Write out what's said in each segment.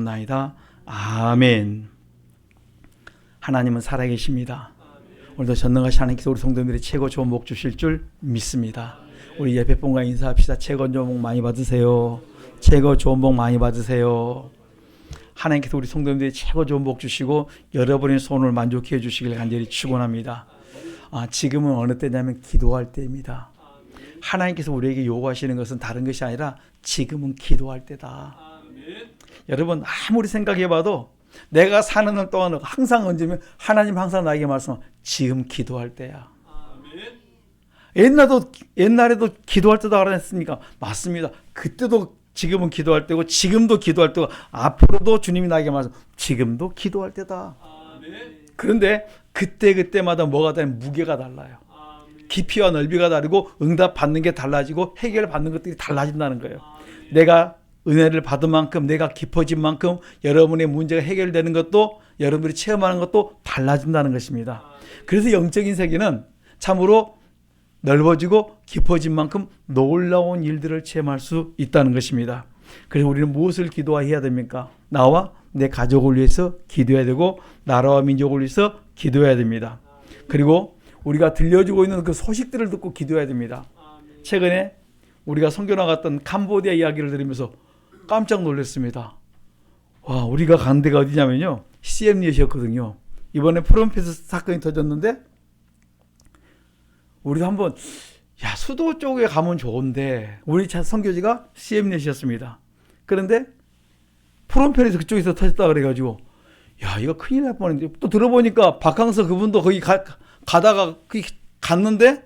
나이다. 아멘. 하나님은 살아계십니다. 오늘도 전능하신 하나님께서 우리 성도님들이 최고 좋은 복 주실 줄 믿습니다. 우리 예배봉과 인사합시다. 최고 좋은 복 많이 받으세요. 최고 좋은 복 많이 받으세요. 하나님께서 우리 성도님들이 최고 좋은 복 주시고 여러분의 소원을 만족해 주시길 간절히 축원합니다. 지금은 어느 때냐면 기도할 때입니다. 하나님께서 우리에게 요구하시는 것은 다른 것이 아니라 지금은 기도할 때다. 여러분 아무리 생각해봐도 내가 사는 날 동안 항상 언제면 하나님 항상 나에게 말씀하시면 지금 기도할 때야. 옛날에도 기도할 때다 그랬습니까? 맞습니다. 그때도 지금은 기도할 때고 지금도 기도할 때고 앞으로도 주님이 나에게 말씀 지금도 기도할 때다. 그런데 그때마다 뭐가 다른 무게가 달라요. 깊이와 넓이가 다르고 응답 받는 게 달라지고 해결 받는 것들이 달라진다는 거예요. 내가 은혜를 받은 만큼 내가 깊어진 만큼 여러분의 문제가 해결되는 것도 여러분들이 체험하는 것도 달라진다는 것입니다. 그래서 영적인 세계는 참으로 넓어지고 깊어진 만큼 놀라운 일들을 체험할 수 있다는 것입니다. 그래서 우리는 무엇을 기도해야 됩니까? 나와 내 가족을 위해서 기도해야 되고 나라와 민족을 위해서 기도해야 됩니다. 그리고 우리가 들려주고 있는 그 소식들을 듣고 기도해야 됩니다. 최근에 우리가 선교 나갔던 캄보디아 이야기를 들으면서 깜짝 놀랐습니다. 와, 우리가 간 데가 어디냐면요, 시엠리엇이었거든요. 이번에 프롬페스 사건이 터졌는데 우리도 한번 수도 쪽에 가면 좋은데 우리 선교지가 시엠리엇이었습니다. 그런데 프롬페에서 그쪽에서 터졌다 그래가지고 이거 큰일 날 뻔했는데 또 들어보니까 박항서 그분도 거기 가다가 갔는데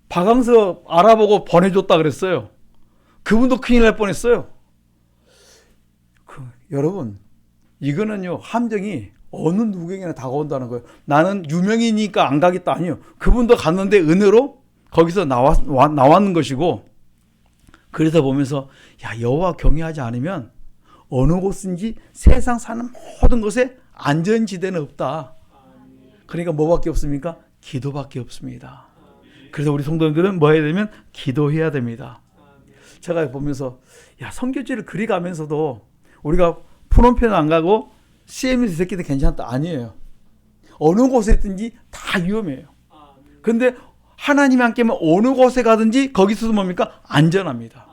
박항서 알아보고 보내줬다 그랬어요. 그분도 큰일 날 뻔했어요. 여러분 이거는요 함정이 어느 누구에게나 다가온다는 거예요. 나는 유명이니까 안 가겠다 아니요. 그분도 갔는데 은혜로 거기서 나왔는 것이고, 그래서 보면서 여호와 경외하지 않으면 어느 곳인지 세상 사는 모든 곳에 안전지대는 없다. 그러니까 뭐밖에 없습니까? 기도밖에 없습니다. 그래서 우리 성도님들은 뭐 해야 되면 기도해야 됩니다. 제가 보면서 선교지를 그리 가면서도 우리가 프놈펜은 안 가고 CM에서 새끼들 괜찮다 아니에요. 어느 곳에 있든지 다 위험해요. 그런데 하나님이 함께하면 어느 곳에 가든지 거기서도 뭡니까? 안전합니다.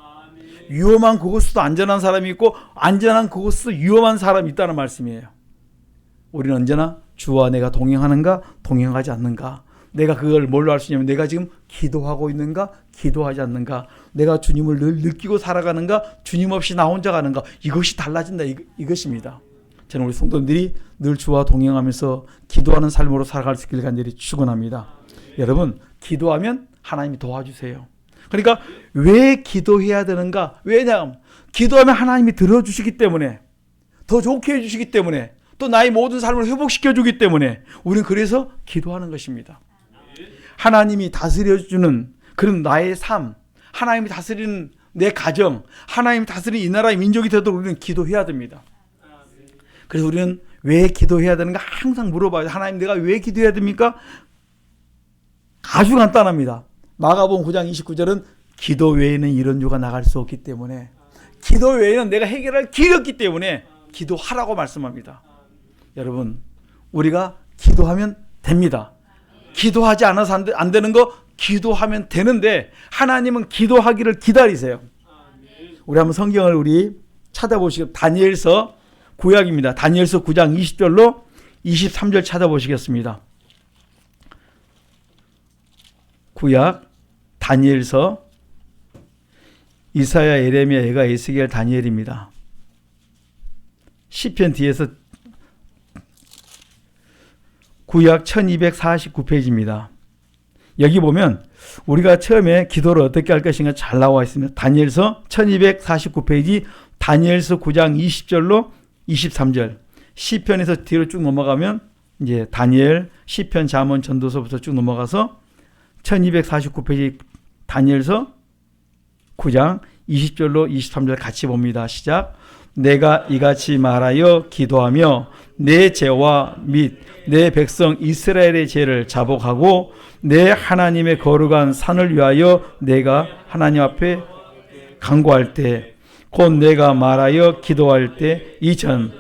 위험한 그곳에도 안전한 사람이 있고 안전한 그곳에도 위험한 사람이 있다는 말씀이에요. 우리는 언제나 주와 내가 동행하는가 동행하지 않는가, 내가 그걸 뭘로 알 수 있냐면 내가 지금 기도하고 있는가 기도하지 않는가, 내가 주님을 늘 느끼고 살아가는가 주님 없이 나 혼자 가는가, 이것이 달라진다 이것입니다. 저는 우리 성도들이 늘 주와 동행하면서 기도하는 삶으로 살아갈 수 있기를 간절히 축원합니다. 여러분 기도하면 하나님이 도와주세요. 그러니까 왜 기도해야 되는가? 왜냐하면 기도하면 하나님이 들어주시기 때문에, 더 좋게 해주시기 때문에, 또 나의 모든 삶을 회복시켜주기 때문에 우리는 그래서 기도하는 것입니다. 하나님이 다스려주는 그런 나의 삶, 하나님이 다스리는 내 가정, 하나님이 다스리는 이 나라의 민족이 되도록 우리는 기도해야 됩니다. 그래서 우리는 왜 기도해야 되는가 항상 물어봐요. 하나님 내가 왜 기도해야 됩니까? 아주 간단합니다. 마가복음 9장 29절은 기도 외에는 이런 유가 나갈 수 없기 때문에, 기도 외에는 내가 해결할 길이 없기 때문에 기도하라고 말씀합니다. 여러분 우리가 기도하면 됩니다. 기도하지 않아서 안 되는 거 기도하면 되는데 하나님은 기도하기를 기다리세요. 우리 한번 성경을 우리 찾아보시겠습니다. 다니엘서 구약입니다. 다니엘서 9장 20절로 23절 찾아보시겠습니다. 구약 다니엘서, 이사야, 예레미야, 예가, 에스겔, 다니엘입니다. 시편 뒤에서 구약 1249페이지입니다. 여기 보면 우리가 처음에 기도를 어떻게 할 것인가 잘 나와 있습니다. 다니엘서 1249페이지, 다니엘서 9장 20절로 23절. 시편에서 뒤로 쭉 넘어가면 이제 다니엘, 시편, 잠언, 전도서부터 쭉 넘어가서 1249페이지 다니엘서 9장 20절로 23절 같이 봅니다. 시작. 내가 이같이 말하여 기도하며 내 죄와 및 내 백성 이스라엘의 죄를 자복하고 내 하나님의 거룩한 산을 위하여 내가 하나님 앞에 간구할 때 곧 내가 말하여 기도할 때 이성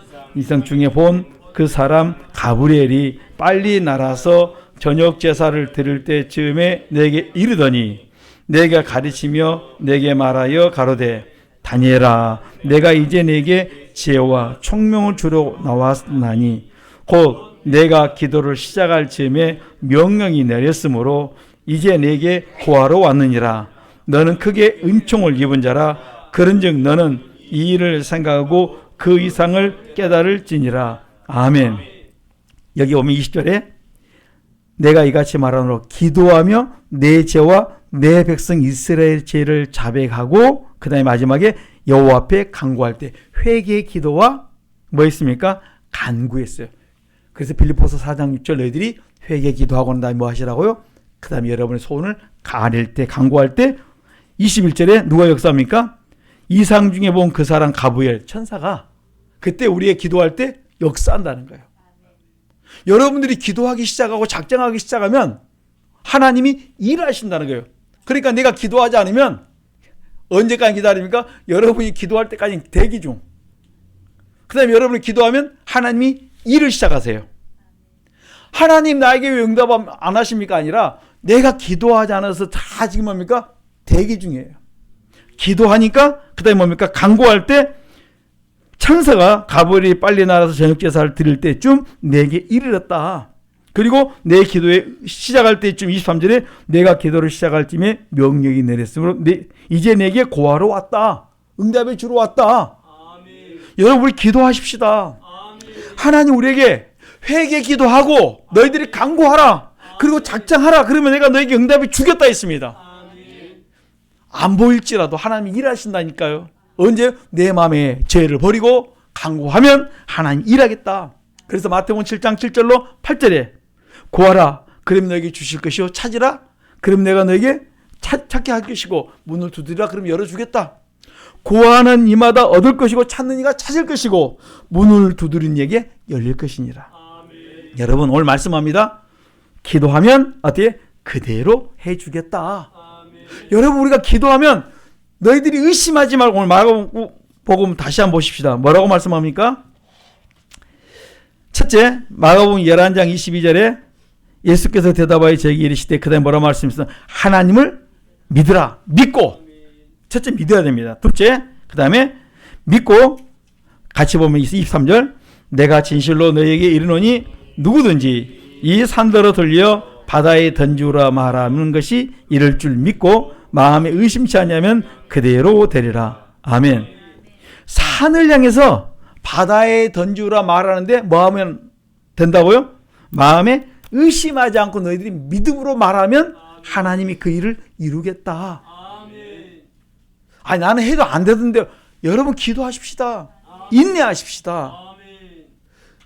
중에 본 그 사람 가브리엘이 빨리 날아서 저녁 제사를 드릴 때쯤에 내게 이르더니 내가 가르치며 내게 말하여 가로되 다니엘아 내가 이제 내게 지혜와 총명을 주러 나왔나니 곧 내가 기도를 시작할 즈음에 명령이 내렸으므로 이제 내게 구하러 왔느니라. 너는 크게 은총을 입은 자라. 그런즉 너는 이 일을 생각하고 그 이상을 깨달을지니라. 아멘. 여기 오면 20절에 내가 이같이 말하노라 기도하며 내 죄와 내 백성 이스라엘 죄를 자백하고 그 다음에 마지막에 여호와 앞에 간구할 때 회개의 기도와 뭐 있습니까? 간구했어요. 그래서 빌립보서 4장 6절 너희들이 회개 기도하고 난 다음에 뭐 하시라고요? 그 다음에 여러분의 소원을 가릴 때 간구할 때 21절에 누가 역사합니까? 이상 중에 본 그 사람 가브리엘 천사가 그때 우리의 기도할 때 역사한다는 거예요. 여러분들이 기도하기 시작하고 작정하기 시작하면 하나님이 일하신다는 거예요. 그러니까 내가 기도하지 않으면 언제까지 기다립니까? 여러분이 기도할 때까지 대기 중. 그 다음에 여러분이 기도하면 하나님이 일을 시작하세요. 하나님 나에게 왜 응답 안 하십니까? 아니라 내가 기도하지 않아서 다 지금 뭡니까? 대기 중이에요. 기도하니까 그 다음에 뭡니까? 간구할 때 천사가 가브리엘이 빨리 날아서 저녁 제사를 드릴 때쯤 내게 이르렀다. 그리고 내 기도에 시작할 때쯤 23절에 내가 기도를 시작할 쯤에 명령이 내렸으므로 이제 내게 고하러 왔다. 응답을 주러 왔다. 아멘. 여러분 우리 기도하십시다. 아멘. 하나님 우리에게 회개 기도하고 너희들이 간구하라. 그리고 작정하라. 그러면 내가 너에게 응답을 주겠다 했습니다. 아멘. 안 보일지라도 하나님이 일하신다니까요. 언제? 내 마음의 죄를 버리고 간구하면 하나님 일하겠다. 그래서 마태복음 7장 7절로 8절에 구하라 그럼 너에게 주실 것이요 찾으라 그럼 내가 너에게 찾게 할 것이고 문을 두드리라 그럼 열어주겠다. 구하는 이마다 얻을 것이고 찾는 이가 찾을 것이고 문을 두드린 이에게 열릴 것이니라. 아멘. 여러분 오늘 말씀합니다. 기도하면 어떻게? 그대로 해주겠다. 아멘. 여러분 우리가 기도하면 너희들이 의심하지 말고 오늘 마가복음 다시 한번 보십시다. 뭐라고 말씀합니까? 첫째 마가복음 11장 22절에 예수께서 대답하여 저에게 이르시되 그 다음에 뭐라고 말씀하셨어요? 하나님을 믿으라. 믿고 첫째 믿어야 됩니다. 둘째 그 다음에 믿고 같이 보면 23절 내가 진실로 너희에게 이르노니 누구든지 이 산더러 돌려 바다에 던지우라 말하는 것이 이럴 줄 믿고 마음에 의심치 않냐면 그대로 되리라. 아멘. 산을 향해서 바다에 던지우라 말하는데 뭐 하면 된다고요? 마음에 의심하지 않고 너희들이 믿음으로 말하면 하나님이 그 일을 이루겠다. 아니 나는 해도 안 되던데 여러분 기도하십시다. 인내하십시다.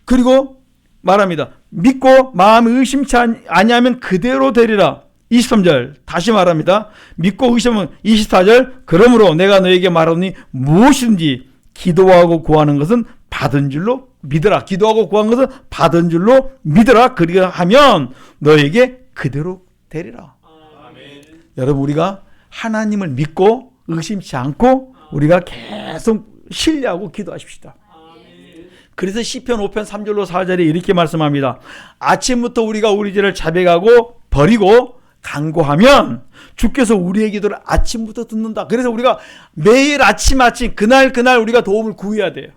그리고 말합니다. 믿고 마음에 의심치 아니하면 그대로 되리라. 23절 다시 말합니다. 믿고 의심은 24절 그러므로 내가 너에게 말하니 무엇이든지 기도하고 구하는 것은 받은 줄로 믿으라. 기도하고 구한 것은 받은 줄로 믿으라. 그리하여 하면 너에게 그대로 되리라. 아멘. 여러분 우리가 하나님을 믿고 의심치 않고 우리가 계속 신뢰하고 기도하십시다. 그래서 시편 5편 3절로 4절에 이렇게 말씀합니다. 아침부터 우리가 우리 죄를 자백하고 버리고 간구하면 주께서 우리의 기도를 아침부터 듣는다. 그래서 우리가 매일 아침 그날 우리가 도움을 구해야 돼요.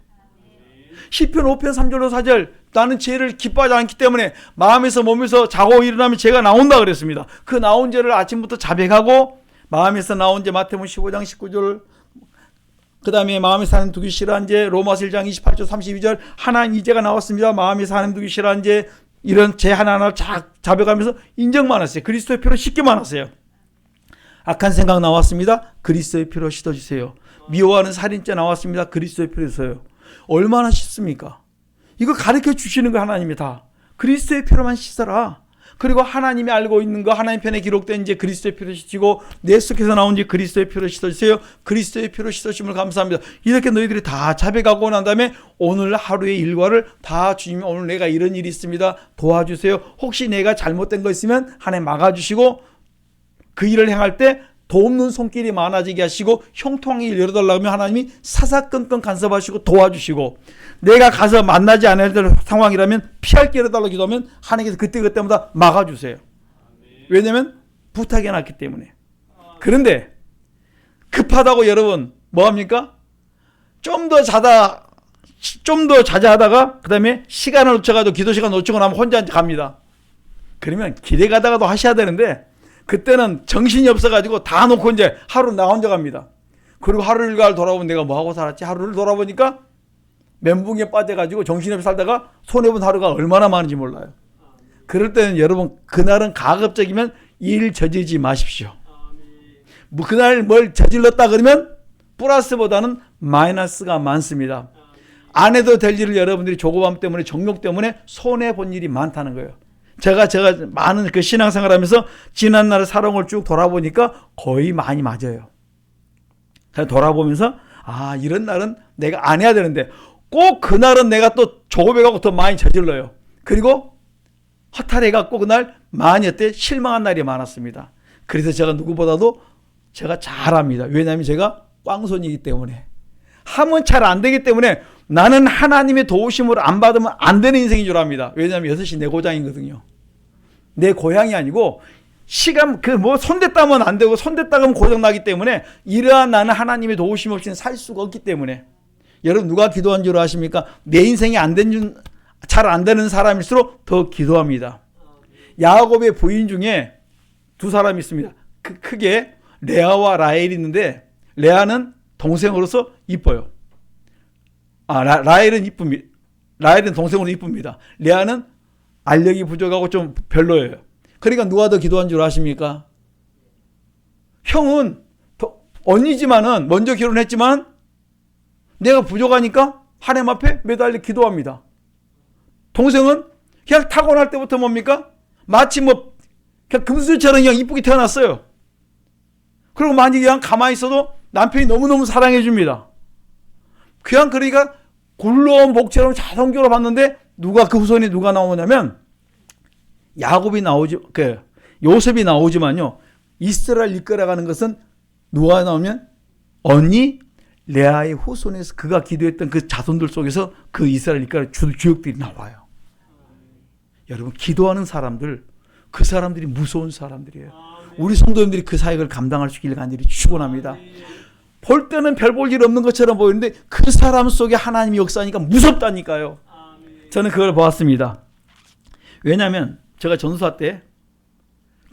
시편 5편 3절로 4절 나는 죄를 기뻐하지 않기 때문에 마음에서 몸에서 자고 일어나면 죄가 나온다 그랬습니다. 그 나온 죄를 아침부터 자백하고 마음에서 나온 죄 마태복음 15장 19절 그 다음에 마음에서 하나님 두기 싫어한 죄 로마서 1장 28절 32절 하나님 이 죄가 나왔습니다. 마음에서 하나님 두기 싫어한 죄 이런 죄 하나하나 자백하면서 인정만 하세요. 그리스도의 피로 씻기만 하세요. 악한 생각 나왔습니다. 그리스도의 피로 씻어주세요. 미워하는 살인죄 나왔습니다. 그리스도의 피로 씻어요. 얼마나 씻습니까? 이거 가르쳐 주시는 거 하나님이 다. 그리스도의 피로만 씻어라. 그리고 하나님이 알고 있는 거 하나님 편에 기록된 이제 그리스도의 피로 씻이고 내 속에서 나온 이제 그리스도의 피로 씻어주세요. 그리스도의 피로 씻어주심을 감사합니다. 이렇게 너희들이 다 자백하고 난 다음에 오늘 하루의 일과를 다 주님 오늘 내가 이런 일이 있습니다. 도와주세요. 혹시 내가 잘못된 거 있으면 하나님 막아주시고 그 일을 행할 때 돕는 손길이 많아지게 하시고 형통하게 열어달라고 하면 하나님이 사사건건 간섭하시고 도와주시고, 내가 가서 만나지 않아야 될 상황이라면 피할 길을 달라고 기도하면 하나님께서 그때마다 막아주세요. 왜냐하면 부탁이 났기 때문에. 그런데 급하다고 여러분 뭐합니까? 좀 더 자자하다가 그 다음에 시간을 놓쳐가지고 기도 시간 놓치고 나면 혼자 갑니다. 그러면 길에 가다가도 하셔야 되는데 그때는 정신이 없어가지고 다 놓고 이제 하루 나 혼자 갑니다. 그리고 하루 일과를 돌아보면 내가 뭐하고 살았지? 하루를 돌아보니까 멘붕에 빠져가지고 정신없이 살다가 손해본 하루가 얼마나 많은지 몰라요. 그럴 때는 여러분 그날은 가급적이면 일 저지르지 마십시오. 뭐 그날 뭘 저질렀다 그러면 플러스보다는 마이너스가 많습니다. 안 해도 될 일을 여러분들이 조급함 때문에 정욕 때문에 손해본 일이 많다는 거예요. 제가 많은 그 신앙생활 하면서 지난날의 사랑을 쭉 돌아보니까 거의 많이 맞아요. 그래서 돌아보면서 이런 날은 내가 안 해야 되는데 꼭 그날은 내가 또 조급해가고 더 많이 저질러요. 그리고 허탈해갖고 그날 많이 어때 실망한 날이 많았습니다. 그래서 제가 누구보다도 제가 잘합니다. 왜냐하면 제가 꽝손이기 때문에. 하면 잘 안 되기 때문에 나는 하나님의 도우심을 안 받으면 안 되는 인생인 줄 압니다. 왜냐하면 6시 내 고장이거든요. 내 고향이 아니고 시간 손댔다면 안 되고 손댔다면 고장 나기 때문에 이러한 나는 하나님의 도우심 없이는 살 수가 없기 때문에. 여러분 누가 기도한 줄 아십니까? 내 인생이 잘 안 되는 사람일수록 더 기도합니다. 야곱의 부인 중에 두 사람이 있습니다. 크게 레아와 라헬이 있는데 레아는 동생으로서 이뻐요. 라헬은 이쁩니다. 라헬은 동생으로 이쁩니다. 레아는 알력이 부족하고 좀 별로예요. 그러니까 누가 더 기도한 줄 아십니까? 형은 언니지만은 먼저 결혼했지만 내가 부족하니까 하나님 앞에 매달려 기도합니다. 동생은 그냥 타고날 때부터 뭡니까? 마치 그냥 금수저처럼 그냥 이쁘게 태어났어요. 그리고 만약에 그냥 가만히 있어도 남편이 너무너무 사랑해 줍니다. 그냥 그러니까 굴러온 복처럼 자성교로 봤는데 그 후손이 누가 나오냐면 요셉이 나오지만요. 이스라엘 이끌어가는 것은 누가 나오면 언니 레아의 후손에서 그가 기도했던 그 자손들 속에서 그 이스라엘 이끌어 주역들이 나와요. 여러분 기도하는 사람들, 그 사람들이 무서운 사람들이에요. 우리 성도님들이 그 사역을 감당할 수 있기를 간절히 축원합니다. 볼 때는 별 볼 일 없는 것처럼 보이는데 그 사람 속에 하나님이 역사하니까 무섭다니까요. 저는 그걸 보았습니다. 왜냐하면 제가 전도사 때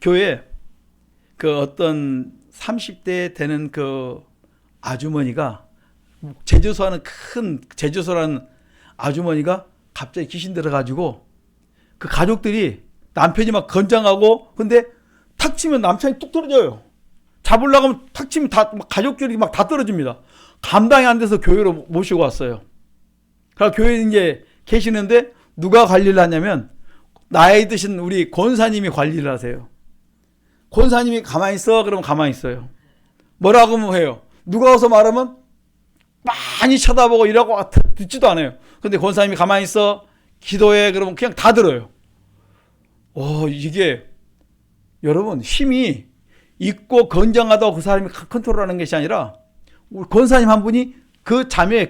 교회에 그 어떤 30대 되는 그 아주머니가 제주소라는 아주머니가 갑자기 귀신 들어가지고 그 가족들이 남편이 막 건장하고 근데 탁 치면 남편이 뚝 떨어져요. 잡으려고 하면 탁 치면 가족들이 막 다 떨어집니다. 감당이 안 돼서 교회로 모시고 왔어요. 그러니까 교회에 이제 계시는데 누가 관리를 하냐면 나이 드신 우리 권사님이 관리를 하세요. 권사님이 가만히 있어 그러면 가만히 있어요. 뭐라고 해요. 누가 와서 말하면 많이 쳐다보고 이러고 듣지도 않아요. 근데 권사님이 가만히 있어 기도해 그러면 그냥 다 들어요. 이게 여러분 힘이 있고 건장하다고 그 사람이 컨트롤하는 것이 아니라 우리 권사님 한 분이 그 자매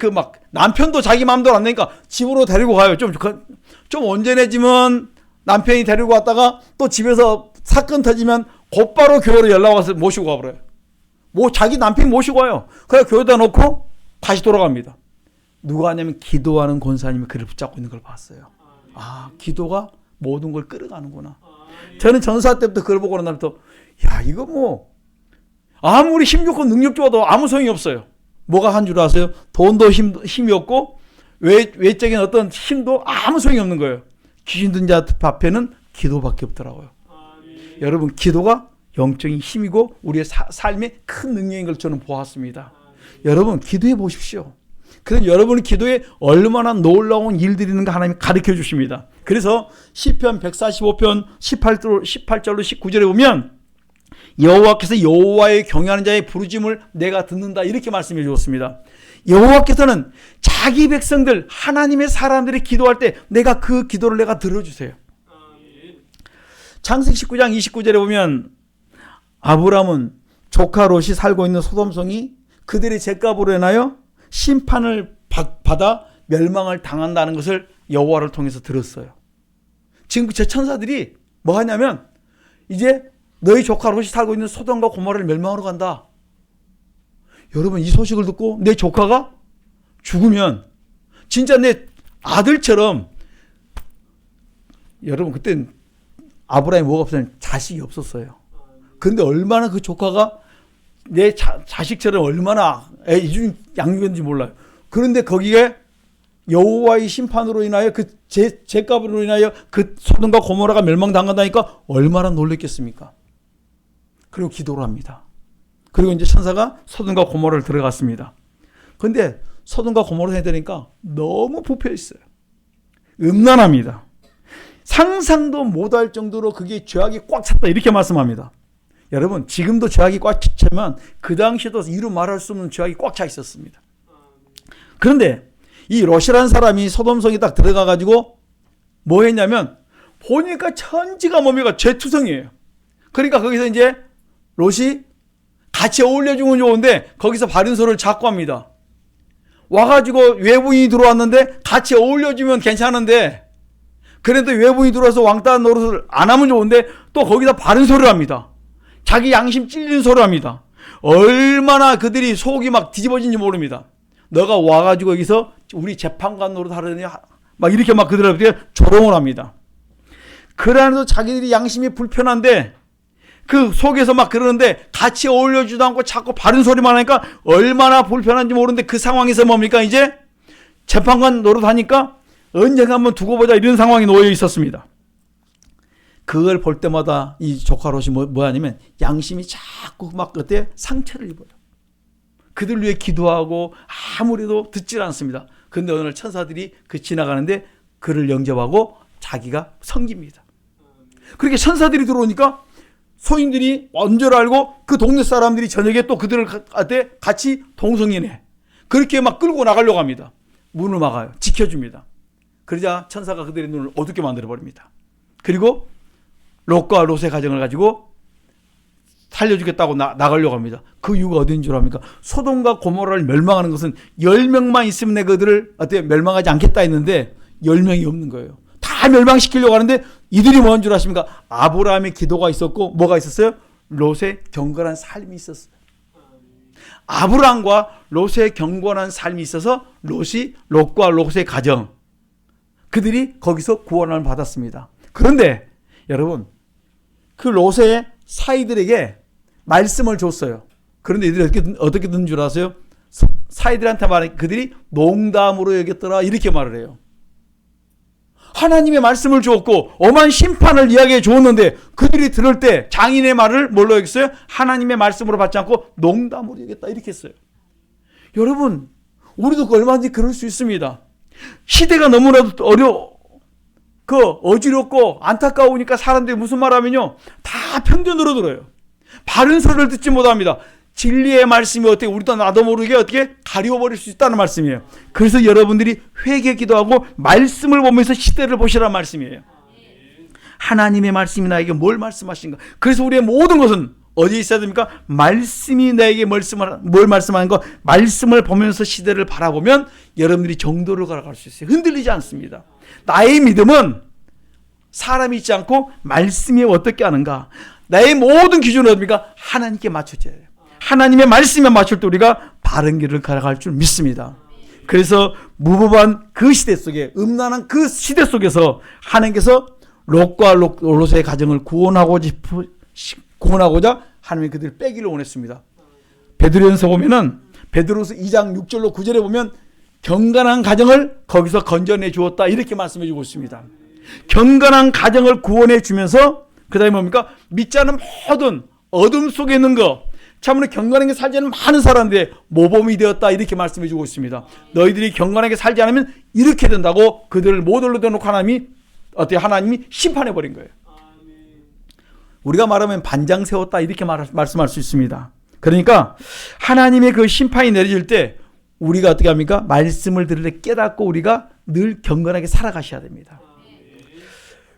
남편도 자기 마음대로 안 되니까 집으로 데리고 가요. 좀 온전해지면 남편이 데리고 왔다가 또 집에서 사건 터지면 곧바로 교회로 연락 와서 모시고 가버려요. 자기 남편이 모시고 와요. 그래서 교회에다 놓고 다시 돌아갑니다. 누가 하냐면 기도하는 권사님이 그를 붙잡고 있는 걸 봤어요. 기도가 모든 걸 끌어가는구나. 저는 전사 때부터 그걸 보고 난 다음부터 이거 아무리 힘 좋고 능력 좋아도 아무 소용이 없어요. 뭐가 한 줄 아세요? 돈도 힘이 없고 외적인 어떤 힘도 아무 소용이 없는 거예요. 귀신 든 자 앞에는 기도밖에 없더라고요. 여러분 기도가 영적인 힘이고 우리의 삶에 큰 능력인 걸 저는 보았습니다. 여러분 기도해 보십시오. 그럼 여러분의 기도에 얼마나 놀라운 일들이 있는가 하나님이 가르쳐 주십니다. 그래서 시편 145편 18절로 19절에 보면 여호와께서 여호와의 경외하는 자의 부르짖음을 내가 듣는다 이렇게 말씀해 주었습니다. 여호와께서는 자기 백성들 하나님의 사람들이 기도할 때 그 기도를 내가 들어주세요. 창세기 19장 29절에 보면 아브라함은 조카 롯이 살고 있는 소돔성이 그들의 죄값으로 인하여 심판을 받아 멸망을 당한다는 것을 여호와를 통해서 들었어요. 지금 제 천사들이 뭐 하냐면 이제 너희 조카 롯이 살고 있는 소돔과 고모라를 멸망하러 간다. 여러분 이 소식을 듣고 내 조카가 죽으면 진짜 내 아들처럼, 여러분 그때 아브라함이 뭐가 없었냐면 자식이 없었어요. 그런데 얼마나 그 조카가 내 자식처럼 얼마나 양육했는지 몰라요. 그런데 거기에 여호와의 심판으로 인하여 그 죄값으로 인하여 그 소돔과 고모라가 멸망당한다니까 얼마나 놀랬겠습니까? 그리고 기도를 합니다. 그리고 이제 천사가 소돔과 고모라를 들어갔습니다. 그런데 소돔과 고모라 해야 되니까 너무 부패 있어요. 음란합니다. 상상도 못할 정도로 그게 죄악이 꽉 찼다 이렇게 말씀합니다. 여러분 지금도 죄악이 꽉 찼지만 그 당시에도 이루 말할 수 없는 죄악이 꽉 차 있었습니다. 그런데 이 롯이라는 사람이 소돔성에 딱 들어가가지고 뭐 했냐면 보니까 천지가 뭡니까? 죄투성이에요. 그러니까 거기서 이제 롯이 같이 어울려주면 좋은데 거기서 바른 소리를 자꾸 합니다. 와가지고 외부인이 들어왔는데 같이 어울려주면 괜찮은데 그런데 외부인이 들어와서 왕따 노릇을 안 하면 좋은데 또 거기다 바른 소리를 합니다. 자기 양심 찔리는 소리를 합니다. 얼마나 그들이 속이 막 뒤집어진지 모릅니다. 너가 와가지고 여기서 우리 재판관 노릇 하려니 막 이렇게 막 그들한테 조롱을 합니다. 그러나도 자기들이 양심이 불편한데 그 속에서 막 그러는데 같이 어울려주지도 않고 자꾸 바른 소리만 하니까 얼마나 불편한지 모르는데 그 상황에서 뭡니까? 이제 재판관 노릇 하니까 언젠가 한번 두고 보자 이런 상황이 놓여 있었습니다. 그걸 볼 때마다 이 조카 롯이 뭐 하냐면 양심이 자꾸 막 그때 상처를 입어요. 그들 위해 기도하고 아무래도 듣질 않습니다. 그런데 오늘 천사들이 그 지나가는데 그를 영접하고 자기가 섬깁니다. 그렇게 천사들이 들어오니까 소인들이 언제를 알고 그 동네 사람들이 저녁에 또 그들을 같이 동성애네. 그렇게 막 끌고 나가려고 합니다. 문을 막아요. 지켜줍니다. 그러자 천사가 그들의 눈을 어둡게 만들어버립니다. 그리고 롯과 롯의 가정을 가지고 살려주겠다고 나가려고 합니다. 그 이유가 어딘 줄 압니까? 소돔과 고모라를 멸망하는 것은 10명만 있으면 내가 그들을 멸망하지 않겠다 했는데 10명이 없는 거예요. 다 멸망시키려고 하는데 이들이 뭔 줄 아십니까? 아브라함의 기도가 있었고 뭐가 있었어요? 롯의 경건한 삶이 있었어요. 아브라함과 롯의 경건한 삶이 있어서 롯과 롯의 가정 그들이 거기서 구원을 받았습니다. 그런데 여러분 그 롯의 사이들에게 말씀을 줬어요. 그런데 이들이 어떻게 듣는 줄 아세요? 사이들한테 말해 그들이 농담으로 여겼더라 이렇게 말을 해요. 하나님의 말씀을 주었고 엄한 심판을 이야기해 주었는데 그들이 들을 때 장인의 말을 뭘로 여겼어요? 하나님의 말씀으로 받지 않고 농담으로 여겼다 이렇게 했어요. 여러분 우리도 얼마든지 그럴 수 있습니다. 시대가 너무나도 어지럽고 안타까우니까 사람들이 무슨 말 하면요 다 편견으로 들어요. 바른 소리를 듣지 못합니다. 진리의 말씀이 어떻게 우리도 나도 모르게 어떻게 가리워버릴 수 있다는 말씀이에요. 그래서 여러분들이 회개 기도하고 말씀을 보면서 시대를 보시라는 말씀이에요. 하나님의 말씀이 나에게 뭘 말씀하신가. 그래서 우리의 모든 것은 어디에 있어야 됩니까? 말씀이 나에게 뭘 말씀하는 거 말씀을 보면서 시대를 바라보면 여러분들이 정도를 걸어갈 수 있어요. 흔들리지 않습니다. 나의 믿음은 사람이 있지 않고 말씀이 어떻게 하는가. 나의 모든 기준은 어디입니까? 하나님께 맞춰져야 해요. 하나님의 말씀에 맞출 때 우리가 바른 길을 걸어갈 줄 믿습니다. 그래서 무법한 그 시대 속에 음란한 그 시대 속에서 하나님께서 롯과 롯의 가정을 구원하고자 하나님이 그들을 빼기를 원했습니다. 베드로전서 보면은 베드로서 2장 6절로 9절에 보면 경건한 가정을 거기서 건져내 주었다 이렇게 말씀해 주고 있습니다. 경건한 가정을 구원해 주면서 그 다음에 뭡니까? 믿지 않은 모든 어둠 속에 있는 거 참으로 경건하게 살지 않은 많은 사람들의 모범이 되었다 이렇게 말씀해 주고 있습니다. 너희들이 경건하게 살지 않으면 이렇게 된다고 그들을 모델로 대놓고 하나님이 심판해 버린 거예요. 우리가 말하면 반장 세웠다 이렇게 말씀할 수 있습니다. 그러니까 하나님의 그 심판이 내려질 때 우리가 어떻게 합니까? 말씀을 들을 때 깨닫고 우리가 늘 경건하게 살아가셔야 됩니다.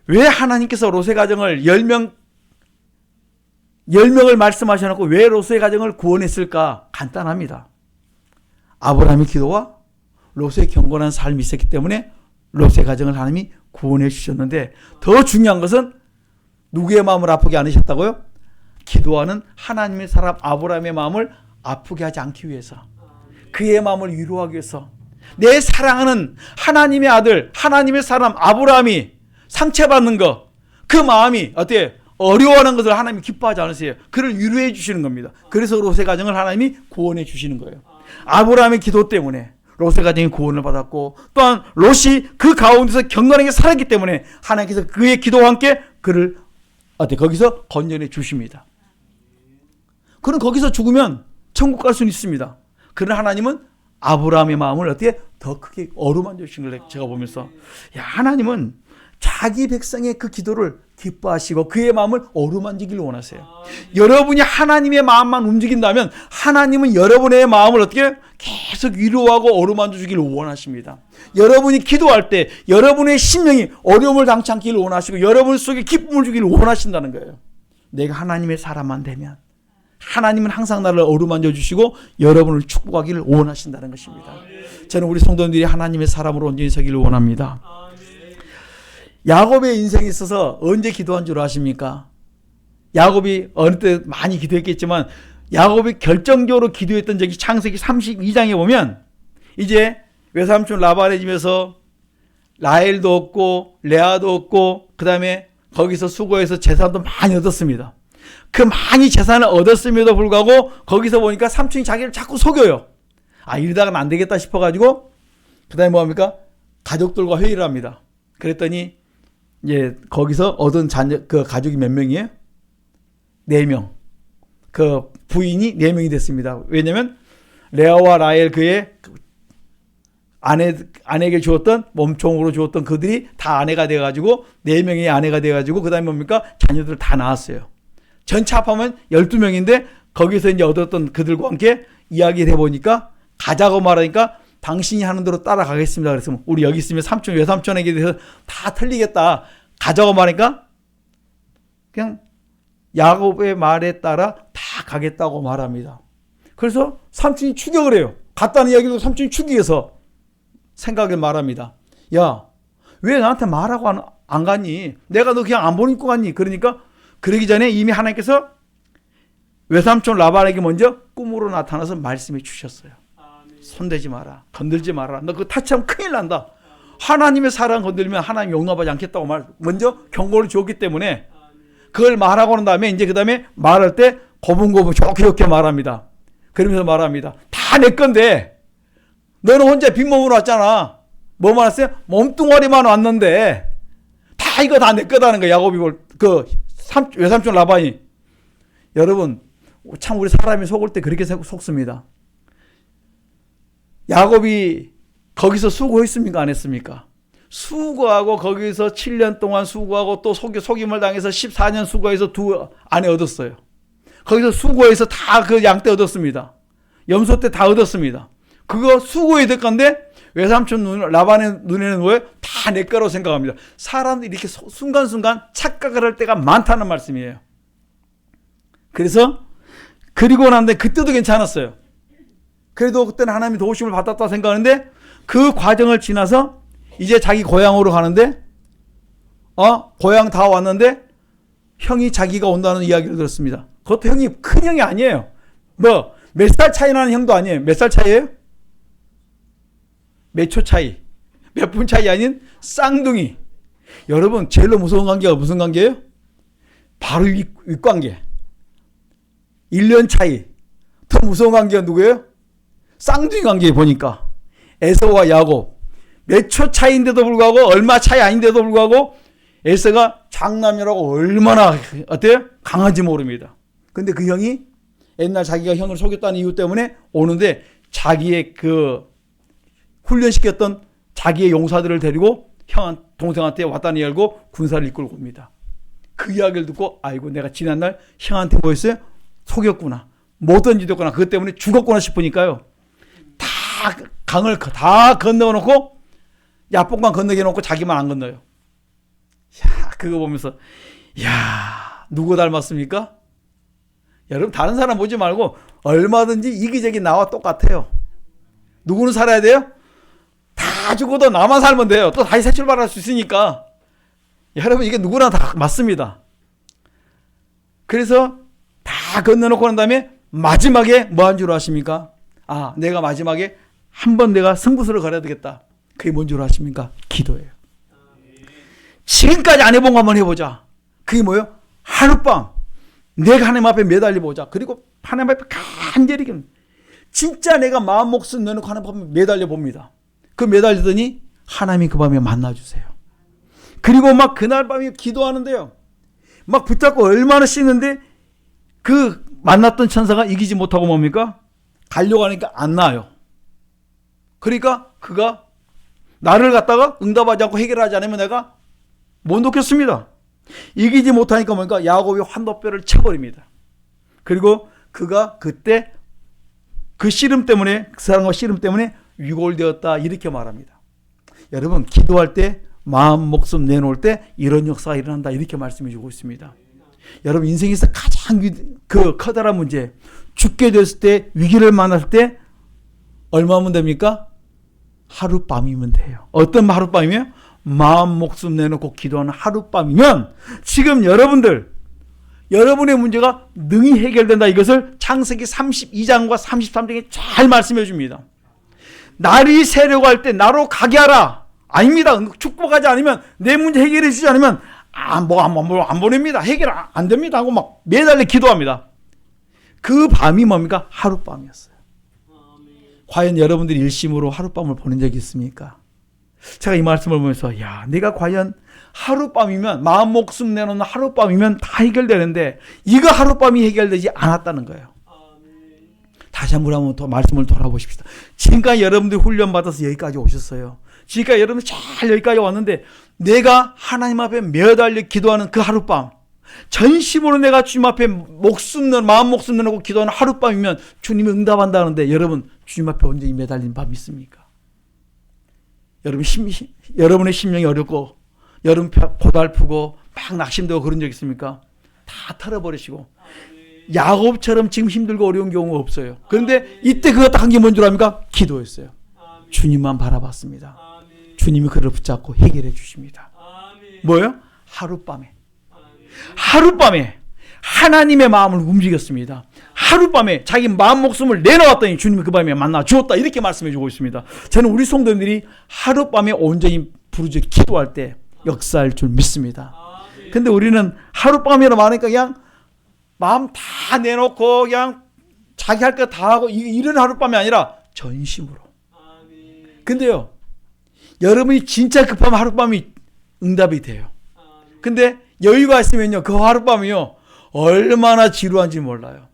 왜 하나님께서 롯의 가정을 10명 10명을 말씀하셔놓고 왜 롯의 가정을 구원했을까? 간단합니다. 아브라함의 기도와 롯의 경건한 삶이 있었기 때문에 롯의 가정을 하나님이 구원해 주셨는데, 더 중요한 것은 누구의 마음을 아프게 안 하셨다고요? 기도하는 하나님의 사람 아브라함의 마음을 아프게 하지 않기 위해서, 그의 마음을 위로하기 위해서, 내 사랑하는 하나님의 아들, 하나님의 사람 아브라함이 상처받는 것, 그 마음이 어때요? 어려워하는 것을 하나님이 기뻐하지 않으세요. 그를 위로해 주시는 겁니다. 그래서 롯의 가정을 하나님이 구원해 주시는 거예요. 아브라함의 기도 때문에 롯의 가정이 구원을 받았고, 또한 롯이 그 가운데서 경건하게 살았기 때문에 하나님께서 그의 기도와 함께 그를 거기서 건져내 주십니다. 그는 거기서 죽으면 천국 갈 수는 있습니다. 그러나 하나님은 아브라함의 마음을 어떻게 더 크게 어루만져 주신 걸 제가 보면서, 야, 하나님은 자기 백성의 그 기도를 기뻐하시고 그의 마음을 어루만지기를 원하세요. 여러분이 하나님의 마음만 움직인다면 하나님은 여러분의 마음을 어떻게 계속 위로하고 어루만져 주기를 원하십니다. 여러분이 기도할 때 여러분의 심령이 어려움을 당치 않기를 원하시고 여러분 속에 기쁨을 주기를 원하신다는 거예요. 내가 하나님의 사람만 되면 하나님은 항상 나를 어루만져 주시고 여러분을 축복하기를 원하신다는 것입니다. 저는 우리 성도님들이 하나님의 사람으로 온전히 서기를 원합니다. 야곱의 인생에 있어서 언제 기도한 줄 아십니까? 야곱이 어느 때 많이 기도했겠지만 야곱이 결정적으로 기도했던 적이 창세기 32장에 보면, 이제 외삼촌 라반의 집에서 라헬도 얻고 레아도 얻고 그 다음에 거기서 수고해서 재산도 많이 얻었습니다. 그 많이 재산을 얻었음에도 불구하고 거기서 보니까 삼촌이 자기를 자꾸 속여요. 이러다가는 안 되겠다 싶어가지고 그 다음에 뭐합니까? 가족들과 회의를 합니다. 그랬더니 이제 거기서 얻은 자녀, 그 가족이 몇 명이에요? 4명. 그 부인이 4명이 됐습니다. 왜냐면 레아와 라헬 그의 아내에게 주었던 몸종으로 주었던 그들이 다 아내가 돼가지고 4명의 아내가 돼가지고 그 다음에 뭡니까? 자녀들 다 낳았어요. 전체 합하면 12명인데 거기서 이제 얻었던 그들과 함께 이야기를 해보니까, 가자고 말하니까 당신이 하는 대로 따라가겠습니다. 그래서 우리 여기 있으면 삼촌, 외삼촌에게 대해서 다 틀리겠다. 가자고 말하니까 그냥 야곱의 말에 따라 다 가겠다고 말합니다. 그래서 삼촌이 추격을 해요. 갔다는 이야기도 삼촌이 추격해서 생각을 말합니다. 야, 왜 나한테 말하고 안 갔니? 내가 너 그냥 안 보니까 갔니? 그러니까 그러기 전에 이미 하나님께서 외삼촌 라반에게 먼저 꿈으로 나타나서 말씀해 주셨어요. 손대지 마라. 건들지 마라. 너 그거 타치하면 큰일 난다. 하나님의 사랑 건들면 하나님 용납하지 않겠다고 먼저 경고를 주었기 때문에 그걸 말하고 난 다음에 이제 그 다음에 말할 때 고분고분 좋게 말합니다. 그러면서 말합니다. 다 내 건데 너는 혼자 빈몸으로 왔잖아. 뭐만 왔어요? 몸뚱아리만 왔는데 다 이거 다 내 거다는 거야. 야곱이 외삼촌 라반이. 여러분 참 우리 사람이 속을 때 그렇게 속습니다. 야곱이 거기서 수고했습니까? 안 했습니까? 수고하고 거기서 7년 동안 수고하고 또 속임을 당해서 14년 수고해서 2 아내 얻었어요. 거기서 수고해서 다 그 양 떼 얻었습니다. 염소 때 다 얻었습니다. 그거 수고해야 될 건데 외삼촌 라반의 눈에는 뭐예요? 다 내 거라고 생각합니다. 사람들이 이렇게 순간순간 착각을 할 때가 많다는 말씀이에요. 그래서 그리고 난데 그때도 괜찮았어요. 그래도 그때는 하나님의 도우심을 받았다 생각하는데 그 과정을 지나서 이제 자기 고향으로 가는데 고향 다 왔는데 형이 자기가 온다는 이야기를 들었습니다. 그것도 형이 큰 형이 아니에요. 몇 살 차이 나는 형도 아니에요. 몇 살 차이예요? 몇 초 차이, 몇 분 차이 아닌 쌍둥이. 여러분 제일로 무서운 관계가 무슨 관계예요? 바로 윗관계. 1년 차이. 더 무서운 관계가 누구예요? 쌍둥이 관계. 보니까 에서와 야곱 몇 초 차이인데도 불구하고, 얼마 차이 아닌데도 불구하고 에서가 장남이라고 얼마나 어때요? 강한지 모릅니다. 근데 그 형이 옛날 자기가 형을 속였다는 이유 때문에 오는데 자기의 그 훈련시켰던 자기의 용사들을 데리고 동생한테 왔다니 알고 군사를 이끌고 옵니다. 그 이야기를 듣고 아이고 내가 지난날 형한테 뭐 했어요? 속였구나. 못 던지었구나. 그것 때문에 죽었구나 싶으니까요. 다 강을 다 건너놓고 야복만 건너게 놓고 자기만 안 건너요. 야, 그거 보면서 야, 누구 닮았습니까? 여러분 다른 사람 보지 말고 얼마든지 이기적인 나와 똑같아요. 누구는 살아야 돼요? 다 죽어도 나만 살면 돼요. 또 다시 새 출발할 수 있으니까. 여러분 이게 누구나 다 맞습니다. 그래서 다 건너놓고 난 다음에 마지막에 뭐 한 줄 아십니까? 아, 내가 마지막에 한번 내가 승부수를 걸어야 되겠다. 그게 뭔 줄 아십니까? 기도예요. 지금까지 안 해본 거 한번 해보자. 그게 뭐예요? 하룻밤 내가 하나님 앞에 매달려 보자. 그리고 하나님 앞에 간절히 진짜 내가 마음 목숨 내놓고 하나님 앞에 매달려 봅니다. 그 매달리더니 하나님이 그 밤에 만나주세요. 그리고 막 그날 밤에 기도하는데요. 막 붙잡고 얼마나 씻는데 그 만났던 천사가 이기지 못하고 뭡니까? 가려고 하니까 안 나와요. 그러니까 그가 나를 갖다가 응답하지 않고 해결하지 않으면 내가 못 놓겠습니다. 이기지 못하니까 뭡니까? 야곱이 환도뼈를 쳐버립니다. 그리고 그가 그때 그 씨름 때문에, 그 사람과 씨름 때문에 위골되었다 이렇게 말합니다. 여러분 기도할 때 마음 목숨 내놓을 때 이런 역사가 일어난다 이렇게 말씀해 주고 있습니다. 여러분 인생에서 가장 그 커다란 문제, 죽게 됐을 때 위기를 만났을 때 얼마면 됩니까? 하룻밤이면 돼요. 어떤 하룻밤이면 마음 목숨 내놓고 기도하는 하룻밤이면 지금 여러분의 문제가 능히 해결된다. 이것을 창세기 32장과 33장에 잘 말씀해 줍니다. 날이 새려고 할 때 나로 가게 하라. 아닙니다. 축복하지 않으면 내 문제 해결해 주지 않으면 안 보냅니다. 해결 안 됩니다 하고 막 매달려 기도합니다. 그 밤이 뭡니까? 하룻밤이었어요. 과연 여러분들이 일심으로 하룻밤을 보낸 적이 있습니까? 제가 이 말씀을 보면서 야, 내가 과연 하룻밤이면 마음 목숨 내놓는 하룻밤이면 다 해결되는데 이거 하룻밤이 해결되지 않았다는 거예요. 다시 한번 더 말씀을 돌아보십시다. 지금까지 여러분들이 훈련받아서 여기까지 오셨어요. 지금까지 여러분들 잘 여기까지 왔는데 내가 하나님 앞에 매달려 기도하는 그 하룻밤, 전심으로 내가 주님 앞에 마음 목숨 내놓고 기도하는 하룻밤이면 주님이 응답한다는데 여러분 주님 앞에 언제 매달린 밤이 있습니까? 여러분의 심령이 어렵고 여름 고달프고 막 낙심되고 그런 적 있습니까? 다 털어버리시고 야곱처럼 지금 힘들고 어려운 경우가 없어요. 그런데 이때 그거 딱 한 게 뭔 줄 압니까? 기도였어요. 주님만 바라봤습니다. 주님이 그를 붙잡고 해결해 주십니다. 뭐예요? 하룻밤에 하나님의 마음을 움직였습니다. 하룻밤에 자기 마음 목숨을 내놓았더니 주님이 그 밤에 만나 주었다 이렇게 말씀해 주고 있습니다. 저는 우리 성도님들이 하룻밤에 온전히 부르짖어 기도할 때 역사할 줄 믿습니다. 근데 우리는 하룻밤이라 말하니까 그냥 마음 다 내놓고 그냥 자기 할 거 다 하고 이런 하룻밤이 아니라 전심으로. 근데요, 여러분이 진짜 급하면 하룻밤이 응답이 돼요. 근데 여유가 있으면요, 그 하룻밤이요 얼마나 지루한지 몰라요.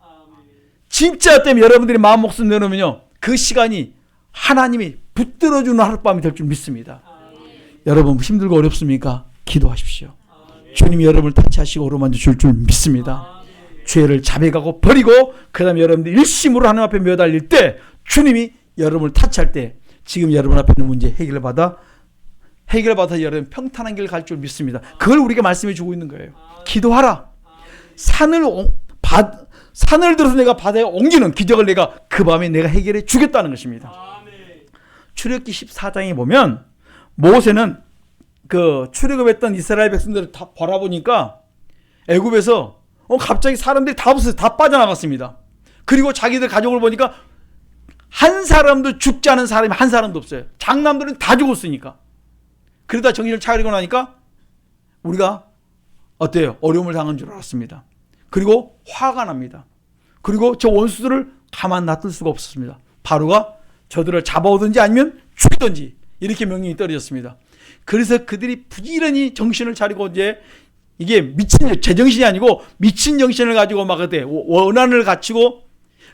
진짜 때문에 여러분들이 마음 목숨 내놓으면요 그 시간이 하나님이 붙들어주는 하룻밤이 될 줄 믿습니다. 여러분 힘들고 어렵습니까? 기도하십시오. 주님이 여러분을 타치하시고 오르만져 줄 줄 믿습니다. 죄를 자백하고 버리고 그 다음에 여러분들 일심으로 하나님 앞에 매달릴 때 주님이 여러분을 타치할 때 지금 여러분 앞에 있는 문제 해결받아 여러분 평탄한 길 갈 줄 믿습니다. 그걸 우리가 말씀해 주고 있는 거예요. 기도하라. 산을 들어서 내가 바다에 옮기는 기적을 내가 그 밤에 내가 해결해 주겠다는 것입니다. 출애굽기 14장에 보면 모세는 그 출애굽했던 이스라엘 백성들을 다 바라보니까 애굽에서 갑자기 사람들이 다 없어요. 다 빠져나갔습니다. 그리고 자기들 가족을 보니까 한 사람도 죽지 않은 사람이 한 사람도 없어요. 장남들은 다 죽었으니까. 그러다 정신을 차리고 나니까 우리가 어때요? 어려움을 당한 줄 알았습니다. 그리고 화가 납니다. 그리고 저 원수들을 가만 놔둘 수가 없었습니다. 바로가 저들을 잡아오든지 아니면 죽이든지 이렇게 명령이 떨어졌습니다. 그래서 그들이 부지런히 정신을 차리고 이제 이게 미친 제정신이 아니고 미친 정신을 가지고 막 그때 원한을 갖추고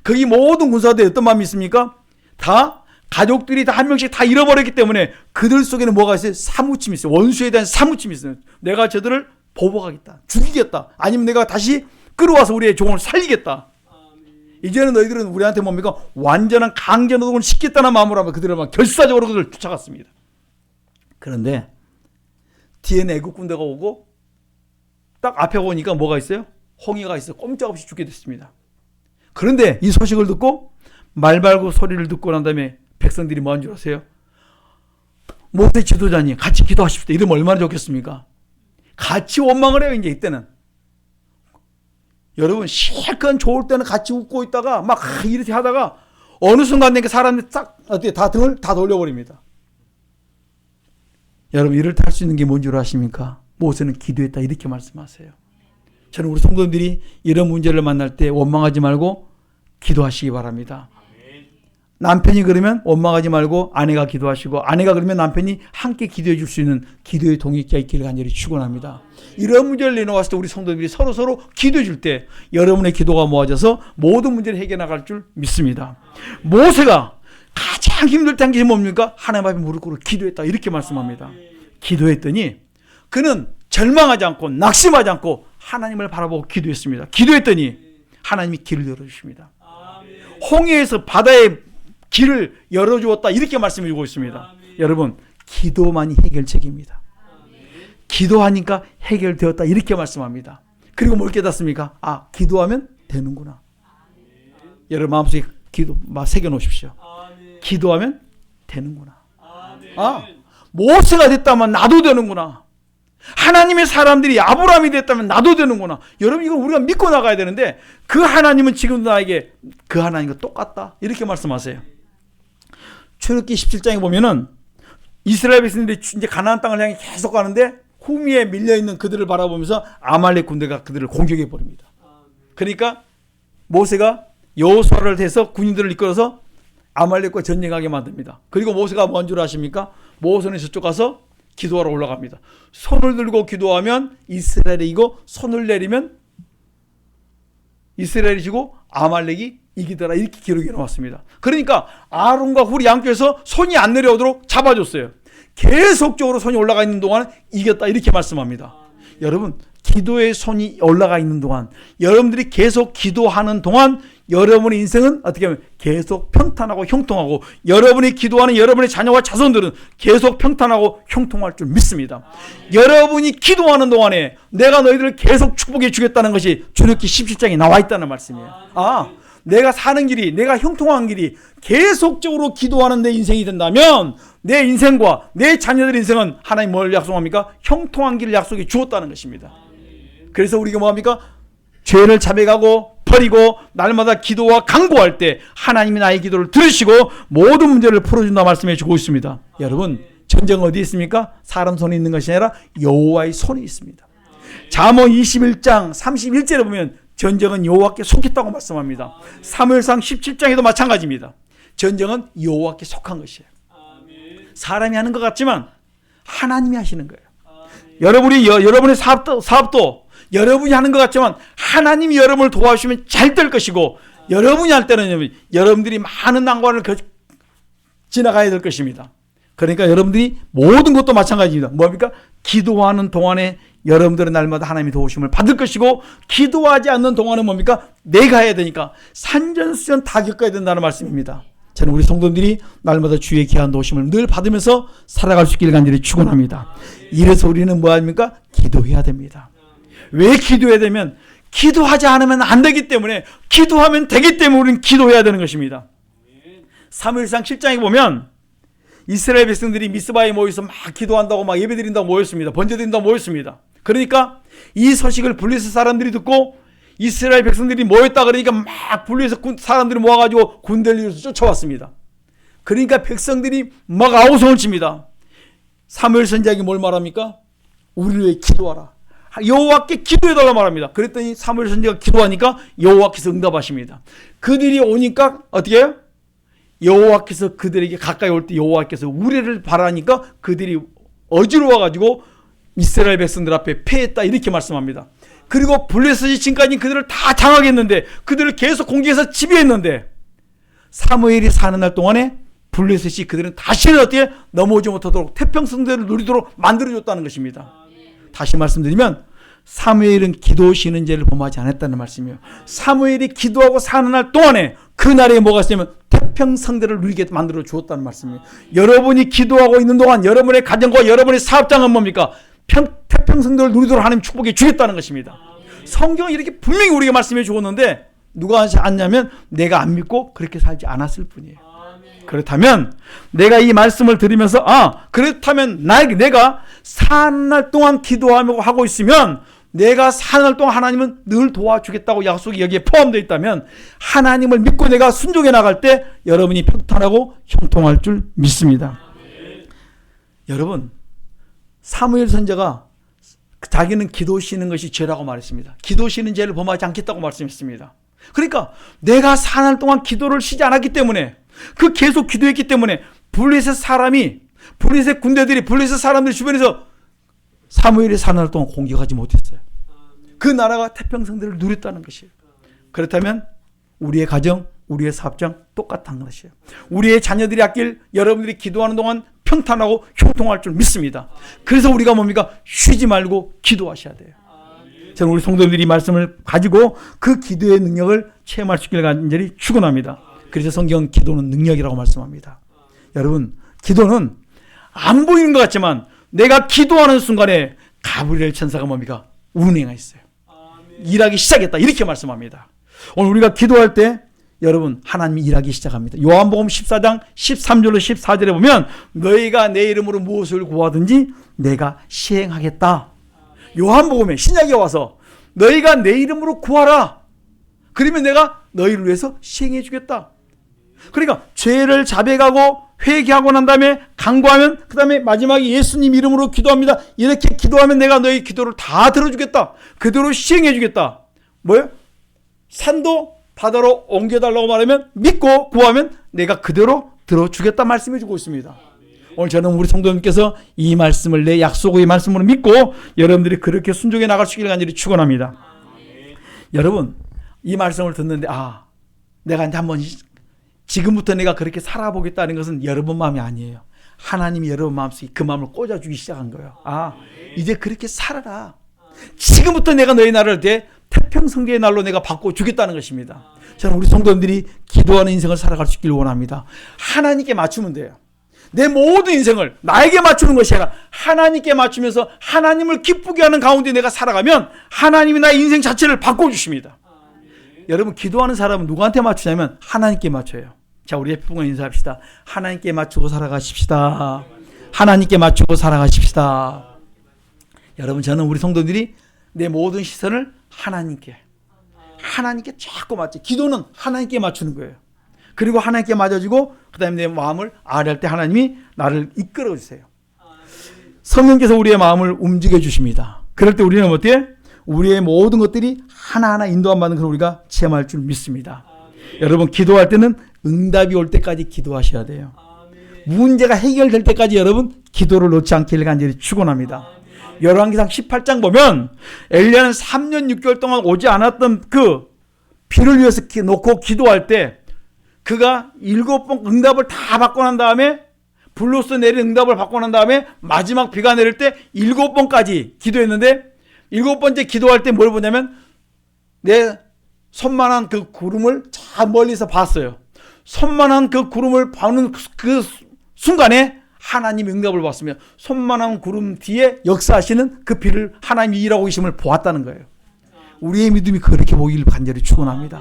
거기 모든 군사들이 어떤 마음이 있습니까? 다 가족들이 다 한 명씩 다 잃어버렸기 때문에 그들 속에는 뭐가 있어요? 사무침이 있어요. 원수에 대한 사무침이 있어요. 내가 저들을 보복하겠다. 죽이겠다. 아니면 내가 다시 끌어와서 우리의 종을 살리겠다. 이제는 너희들은 우리한테 뭡니까? 완전한 강제노동을 시키겠다는 마음으로 하면 그들을 막 결사적으로 그들을 쫓아갔습니다. 그런데 뒤에는 애국 군대가 오고 딱 앞에 보니까 뭐가 있어요? 홍해가 있어 꼼짝없이 죽게 됐습니다. 그런데 이 소식을 듣고 말발굽 소리를 듣고 난 다음에 백성들이 뭐한 줄 아세요? 모세 지도자님 같이 기도하십시오. 이러면 얼마나 좋겠습니까? 같이 원망을 해요. 이제 이때는. 여러분 실컷 좋을 때는 같이 웃고 있다가 막 이렇게 하다가 어느 순간 내게 사람들이 싹 어떻게 다 등을 다 돌려버립니다. 여러분 이럴 때 할 수 있는 게 뭔 줄 아십니까? 모세는 기도했다 이렇게 말씀하세요. 저는 우리 성도들이 이런 문제를 만날 때 원망하지 말고 기도하시기 바랍니다. 남편이 그러면 원망하지 말고 아내가 기도하시고 아내가 그러면 남편이 함께 기도해 줄 수 있는 기도의 동역자가 있기를 간절히 축원합니다. 이런 문제를 내놓았을 때 우리 성도들이 서로 기도해 줄 때 여러분의 기도가 모아져서 모든 문제를 해결해 나갈 줄 믿습니다. 모세가 가장 힘들 때 한 게 뭡니까? 하나님 앞에 무릎 꿇고 기도했다 이렇게 말씀합니다. 기도했더니 그는 절망하지 않고 낙심하지 않고 하나님을 바라보고 기도했습니다. 기도했더니 하나님이 길을 열어주십니다. 홍해에서 바다의 길을 열어주었다 이렇게 말씀해 주고 있습니다. 여러분 기도만이 해결책입니다. 기도하니까 해결되었다 이렇게 말씀합니다. 그리고 뭘 깨닫습니까? 아 기도하면 되는구나. 여러분 마음속에 기도 새겨놓으십시오. 기도하면 되는구나. 아 모세가 됐다면 나도 되는구나. 하나님의 사람들이 아브라함이 됐다면 나도 되는구나. 여러분 이걸 우리가 믿고 나가야 되는데 그 하나님은 지금도 나에게 그 하나님과 똑같다 이렇게 말씀하세요. 출애굽기 17장에 보면은 이스라엘 백성들이 이제 가나안 땅을 향해 계속 가는데 후미에 밀려있는 그들을 바라보면서 아말렉 군대가 그들을 공격해 버립니다. 그러니까 모세가 여호수아를 해서 군인들을 이끌어서 아말렉과 전쟁하게 만듭니다. 그리고 모세가 뭔 줄 아십니까? 모세는 저쪽 가서 기도하러 올라갑니다. 손을 들고 기도하면 이스라엘이 이기고 손을 내리면 이스라엘이 지고 아말렉이 이기더라 이렇게 기록이 나왔습니다. 그러니까 아론과 훌이 양쪽에서 손이 안 내려오도록 잡아줬어요. 계속적으로 손이 올라가 있는 동안 이겼다 이렇게 말씀합니다. 여러분 기도의 손이 올라가 있는 동안 여러분들이 계속 기도하는 동안 여러분의 인생은 어떻게 하면 계속 평탄하고 형통하고 여러분이 기도하는 여러분의 자녀와 자손들은 계속 평탄하고 형통할 줄 믿습니다. 여러분이 기도하는 동안에 내가 너희들을 계속 축복해 주겠다는 것이 출애굽기 17장에 나와 있다는 말씀이에요. 아 내가 사는 길이 내가 형통한 길이 계속적으로 기도하는 내 인생이 된다면 내 인생과 내 자녀들 인생은 하나님 뭘 약속합니까? 형통한 길을 약속해 주었다는 것입니다. 그래서 우리가 뭐합니까? 죄를 자백하고 버리고 날마다 기도와 간구할 때 하나님이 나의 기도를 들으시고 모든 문제를 풀어준다 말씀해 주고 있습니다. 여러분 전쟁은 어디 있습니까? 사람 손에 있는 것이 아니라 여호와의 손에 있습니다. 잠언 21장 31절에 보면 전쟁은 여호와께 속했다고 말씀합니다. 사무엘상 17장에도 마찬가지입니다. 전쟁은 여호와께 속한 것이에요. 사람이 하는 것 같지만 하나님이 하시는 거예요. 여러분의 사업도 여러분이 하는 것 같지만 하나님이 여러분을 도와주시면 잘 될 것이고 여러분이 할 때는 여러분들이 많은 난관을 지나가야 될 것입니다. 그러니까 여러분들이 모든 것도 마찬가지입니다. 뭡니까? 기도하는 동안에 여러분들은 날마다 하나님의 도우심을 받을 것이고 기도하지 않는 동안은 뭡니까? 내가 해야 되니까 산전수전 다 겪어야 된다는 말씀입니다. 저는 우리 성도들이 날마다 주의 귀한 도우심을 늘 받으면서 살아갈 수 있기를 간절히 축원합니다. 이래서 우리는 뭐 합니까? 기도해야 됩니다. 왜 기도해야 되면 기도하지 않으면 안 되기 때문에 기도하면 되기 때문에 우리는 기도해야 되는 것입니다. 사무엘상 7장에 보면 이스라엘 백성들이 미스바에 모여서 막 기도한다고 막 예배드린다고 모였습니다. 번제드린다고 모였습니다. 그러니까 이 소식을 블레셋 사람들이 듣고 이스라엘 백성들이 모였다 그러니까 막 블레셋 사람들이 모아가지고 군대를 이루어서 쫓아왔습니다. 그러니까 백성들이 막 아우성을 칩니다. 사무엘 선지자에게 뭘 말합니까? 우리를 위해 기도하라. 여호와께 기도해달라 말합니다. 그랬더니 사무엘 선지자가 기도하니까 여호와께서 응답하십니다. 그들이 오니까 어떻게 해요? 여호와께서 그들에게 가까이 올 때 여호와께서 우레를 바라니까 그들이 어지러워가지고 이스라엘 백성들 앞에 패했다 이렇게 말씀합니다. 그리고 블레셋이 지금까지 그들을 다 장악했는데 그들을 계속 공격해서 지배했는데 사무엘이 사는 날 동안에 블레셋이 그들은 다시는 어떻게 넘어오지 못하도록 태평성대를 누리도록 만들어줬다는 것입니다. 다시 말씀드리면 사무엘은 기도 쉬는 죄를 범하지 않았다는 말씀이에요. 사무엘이 기도하고 사는 날 동안에 그 날에 뭐가 있으면 태평성대를 누리게 만들어 주었다는 말씀이에요. 여러분이 기도하고 있는 동안 여러분의 가정과 여러분의 사업장은 뭡니까? 태평성대를 누리도록 하나님 축복해 주겠다는 것입니다. 성경이 이렇게 분명히 우리에게 말씀해 주었는데 누가 않냐면 내가 안 믿고 그렇게 살지 않았을 뿐이에요. 그렇다면 내가 이 말씀을 들으면서 그렇다면 내가 사날 동안 기도하고 하고 있으면 내가 사날 동안 하나님은 늘 도와주겠다고 약속이 여기에 포함되어 있다면 하나님을 믿고 내가 순종해 나갈 때 여러분이 평탄하고 형통할 줄 믿습니다. 여러분, 사무엘 선지자가 자기는 기도 쉬는 것이 죄라고 말했습니다. 기도 쉬는 죄를 범하지 않겠다고 말씀했습니다. 그러니까 내가 사날 동안 기도를 쉬지 않았기 때문에 그 계속 기도했기 때문에 블레셋 군대들이 블레셋 사람들 주변에서 사무엘이 사날 동안 공격하지 못했어요. 그 나라가 태평성대를 누렸다는 것이에요. 그렇다면 우리의 가정, 우리의 사업장 똑같은 것이에요. 우리의 자녀들이 아낄 여러분들이 기도하는 동안 평탄하고 형통할 줄 믿습니다. 그래서 우리가 뭡니까? 쉬지 말고 기도하셔야 돼요. 저는 우리 성도들이 이 말씀을 가지고 그 기도의 능력을 체험할 수 있기를 간절히 축원합니다. 그래서 성경은 기도는 능력이라고 말씀합니다. 여러분, 기도는 안 보이는 것 같지만 내가 기도하는 순간에 가브리엘 천사가 뭡니까? 운행했어요. 일하기 시작했다. 이렇게 말씀합니다. 오늘 우리가 기도할 때 여러분 하나님이 일하기 시작합니다. 요한복음 14장 13절로 14절에 보면 너희가 내 이름으로 무엇을 구하든지 내가 시행하겠다. 요한복음에 신약에 와서 너희가 내 이름으로 구하라. 그러면 내가 너희를 위해서 시행해 주겠다. 그러니까 죄를 자백하고 회개하고 난 다음에 간구하면 그 다음에 마지막에 예수님 이름으로 기도합니다. 이렇게 기도하면 내가 너희 기도를 다 들어주겠다. 그대로 시행해 주겠다. 뭐예요? 산도 바다로 옮겨달라고 말하면 믿고 구하면 내가 그대로 들어주겠다 말씀해 주고 있습니다. 오늘 저는 우리 성도님께서 이 말씀을 내 약속의 말씀으로 믿고 여러분들이 그렇게 순종해 나갈 수 있기를 간절히 축원합니다. 여러분, 이 말씀을 듣는데 내가 이제 한번 지금부터 내가 그렇게 살아보겠다는 것은 여러분 마음이 아니에요. 하나님이 여러분 마음속에 그 마음을 꽂아주기 시작한 거예요. 이제 그렇게 살아라. 지금부터 내가 너희 나라를 태평성대의 날로 내가 바꿔주겠다는 것입니다. 저는 우리 성도님들이 기도하는 인생을 살아갈 수 있기를 원합니다. 하나님께 맞추면 돼요. 내 모든 인생을 나에게 맞추는 것이 아니라 하나님께 맞추면서 하나님을 기쁘게 하는 가운데 내가 살아가면 하나님이 나의 인생 자체를 바꿔주십니다. 여러분, 기도하는 사람은 누구한테 맞추냐면 하나님께 맞춰요. 자, 우리 예쁘게 인사합시다. 하나님께 맞추고 살아가십시다. 하나님께 맞추고 살아가십시다. 여러분, 저는 우리 성도들이 내 모든 시선을 하나님께 자꾸 맞지. 기도는 하나님께 맞추는 거예요. 그리고 하나님께 맞아주고 그 다음에 내 마음을 아뢰할 때 하나님이 나를 이끌어 주세요. 성령께서 우리의 마음을 움직여 주십니다. 그럴 때 우리는 어때요? 우리의 모든 것들이 하나하나 인도함 받는 것을 우리가 체험할 줄 믿습니다. 여러분, 기도할 때는 응답이 올 때까지 기도하셔야 돼요. 문제가 해결될 때까지 여러분 기도를 놓지 않기를 간절히 축원합니다. 열왕기상 18장 보면 엘리야는 3년 6개월 동안 오지 않았던 그 비를 위해서 놓고 기도할 때 그가 7번 응답을 다 받고 난 다음에 불로서 내린 응답을 받고 난 다음에 마지막 비가 내릴 때 7번까지 기도했는데 7번째 기도할 때 뭘 보냐면 내 손만한 그 구름을 저 멀리서 봤어요. 손만한 그 구름을 보는 그 순간에 하나님의 응답을 받습니다. 손만한 구름 뒤에 역사하시는 그 비를 하나님이 일하고 계심을 보았다는 거예요. 우리의 믿음이 그렇게 보기를 간절히 축원합니다.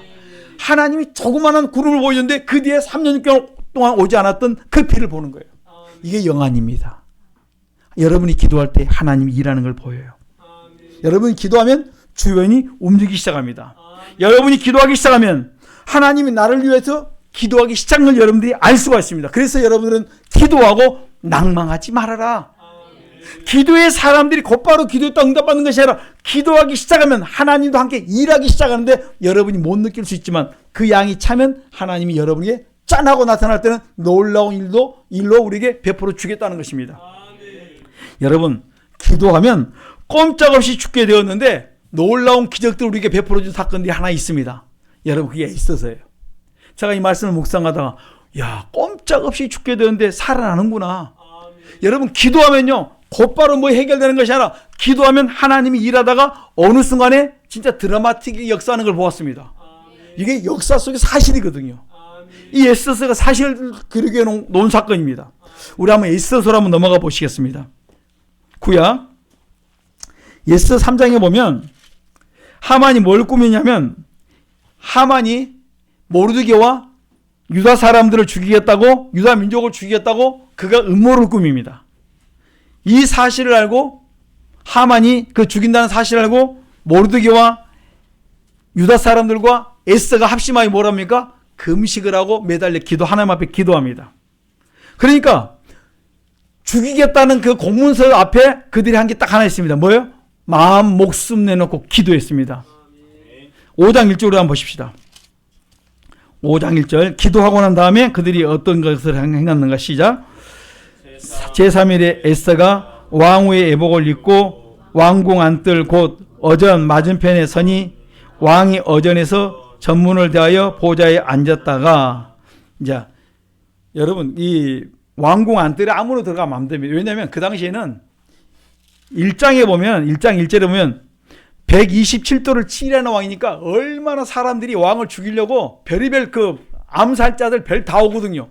하나님이 조그마한 구름을 보이는데 그 뒤에 3년 6개월 동안 오지 않았던 그 비를 보는 거예요. 이게 영안입니다. 여러분이 기도할 때 하나님이 일하는 걸 보여요. 여러분이 기도하면 주변이 움직이기 시작합니다. 여러분이 기도하기 시작하면 하나님이 나를 위해서 기도하기 시작한 걸 여러분들이 알 수가 있습니다. 그래서 여러분들은 기도하고 낭망하지 말아라. 기도의 사람들이 곧바로 기도했다 응답받는 것이 아니라 기도하기 시작하면 하나님도 함께 일하기 시작하는데 여러분이 못 느낄 수 있지만 그 양이 차면 하나님이 여러분에게 짠하고 나타날 때는 놀라운 일로 우리에게 베풀어 주겠다는 것입니다. 여러분, 기도하면 꼼짝없이 죽게 되었는데 놀라운 기적들 우리에게 베풀어 준 사건들이 하나 있습니다. 여러분, 그게 있어서예요. 제가 이 말씀을 묵상하다가 꼼짝없이 죽게 되었는데 살아나는구나. 여러분, 기도하면요 곧바로 뭐 해결되는 것이 아니라 기도하면 하나님이 일하다가 어느 순간에 진짜 드라마틱하게 역사하는 걸 보았습니다. 이게 역사 속의 사실이거든요. 이 에스더서가 사실을 그리게 놓은 사건입니다. 우리 한번 에스더서로 한번 넘어가 보시겠습니다. 구약 에스더 3장에 보면 하만이 뭘 꾸미냐면 하만이 모르드게와 유다 사람들을 죽이겠다고, 유다 민족을 죽이겠다고 그가 음모를 꾸밉니다. 이 사실을 알고, 하만이 그 죽인다는 사실을 알고 모르드게와 유다 사람들과 에스더가 합심하여 뭐랍니까? 금식을 하고 매달려 하나님 앞에 기도합니다. 그러니까 죽이겠다는 그 공문서 앞에 그들이 한 게 딱 하나 있습니다. 뭐예요? 마음 목숨 내놓고 기도했습니다. 5장 1절로 한번 보십시다. 5장 1절 기도하고 난 다음에 그들이 어떤 것을 행했는가. 시작. 제3일에 에스더가 왕후의 예복을 입고 왕궁 안뜰 곧 어전 맞은편에 서니 왕이 어전에서 전문을 대하여 보좌에 앉았다가, 이제 여러분 이 왕궁 안뜰에 아무로 들어가면 안 됩니다. 왜냐하면 그 당시에는 1장에 보면 1장 1절에 보면 127도를 치라는 왕이니까 얼마나 사람들이 왕을 죽이려고 별의별 그 암살자들 별 다 오거든요.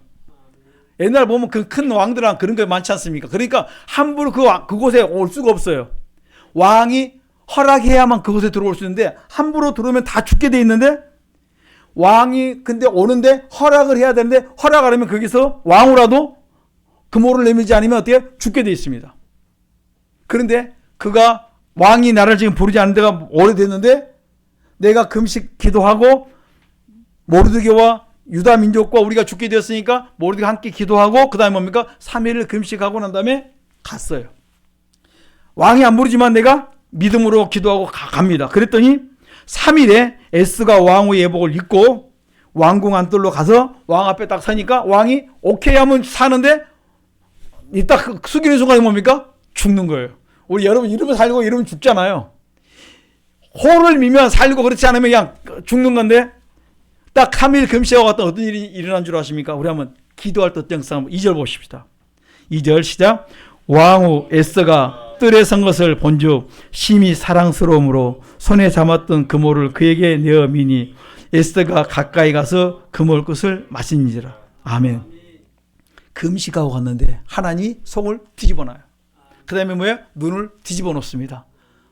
옛날 보면 그 큰 왕들은 그런 게 많지 않습니까? 그러니까 함부로 그곳에 올 수가 없어요. 왕이 허락해야만 그곳에 들어올 수 있는데 함부로 들어오면 다 죽게 돼 있는데, 왕이 근데 오는데 허락을 해야 되는데 허락 안 하면 거기서 왕후라도 금호를 내밀지 않으면 어떻게 죽게 돼 있습니다. 그런데 그가 왕이 나를 지금 부르지 않은 데가 오래됐는데 내가 금식 기도하고 모르드게와 유다 민족과 우리가 죽게 되었으니까 모르드게와 함께 기도하고 그 다음에 뭡니까? 3일을 금식하고 난 다음에 갔어요. 왕이 안 부르지만 내가 믿음으로 기도하고 갑니다. 그랬더니 3일에 에스가 왕후의 예복을 입고 왕궁 안뜰로 가서 왕 앞에 딱 서니까 왕이 오케이 하면 사는데 이딱 숙이는 순간에 뭡니까? 죽는 거예요. 우리 여러분 이러면 살고 이러면 죽잖아요. 호를 미면 살고 그렇지 않으면 그냥 죽는 건데 딱 3일 금식하고 갔던 어떤 일이 일어난 줄 아십니까? 우리 한번 기도할 때 어떤 영상 2절 보십시다. 2절 시작. 왕후 에스더가 뜰에 선 것을 본즉 심히 사랑스러움으로 손에 잡았던 그모를 그에게 내어 미니 에스더가 가까이 가서 그모의 것을 마시니라. 아멘. 금식하고 갔는데 하나님이 속을 뒤집어 놔요. 그 다음에 뭐예요? 눈을 뒤집어 놓습니다.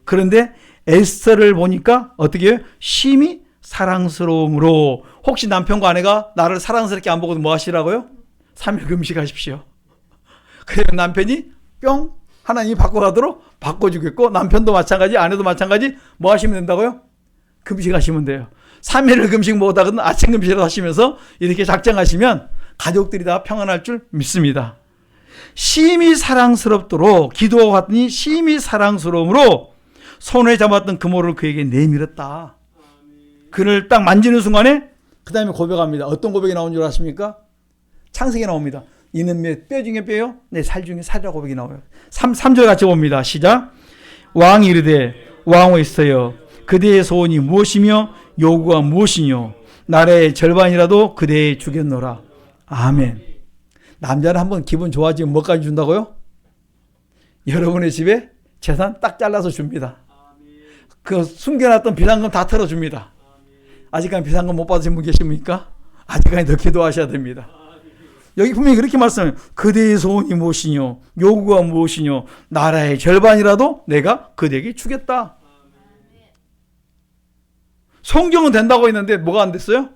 그런데 에스더를 보니까 어떻게 해요? 심히 사랑스러움으로. 혹시 남편과 아내가 나를 사랑스럽게 안 보고 뭐 하시라고요? 3일 금식하십시오. 그러면 남편이 뿅 하나님이 바꿔가도록 바꿔주겠고, 남편도 마찬가지, 아내도 마찬가지. 뭐 하시면 된다고요? 금식하시면 돼요. 3일을 금식 못하거든 아침 금식을 하시면서 이렇게 작정하시면 가족들이 다 평안할 줄 믿습니다. 심히 사랑스럽도록 기도하고 갔더니 심히 사랑스러움으로 손에 잡았던 그모를 그에게 내밀었다. 그를 딱 만지는 순간에 그 다음에 고백합니다. 어떤 고백이 나온 줄 아십니까? 창세기 나옵니다. 이는 뼈 중에 뼈요? 내 살 중에 살이라고 고백이 나와요. 3절 같이 봅니다. 시작. 왕이 이르되 왕후 에스더여 그대의 소원이 무엇이며 요구가 무엇이뇨? 나라의 절반이라도 그대에 주겠노라. 아멘. 남자는 한번 기분 좋아지면 뭐까지 준다고요? 여러분의 집에 재산 딱 잘라서 줍니다. 그 숨겨놨던 비상금 다 털어줍니다. 아직까지 비상금 못 받으신 분 계십니까? 아직까지 더 기도하셔야 됩니다. 여기 분명히 그렇게 말씀해요. 그대의 소원이 무엇이뇨? 요구가 무엇이뇨? 나라의 절반이라도 내가 그대에게 주겠다. 성경은 된다고 했는데 뭐가 안 됐어요?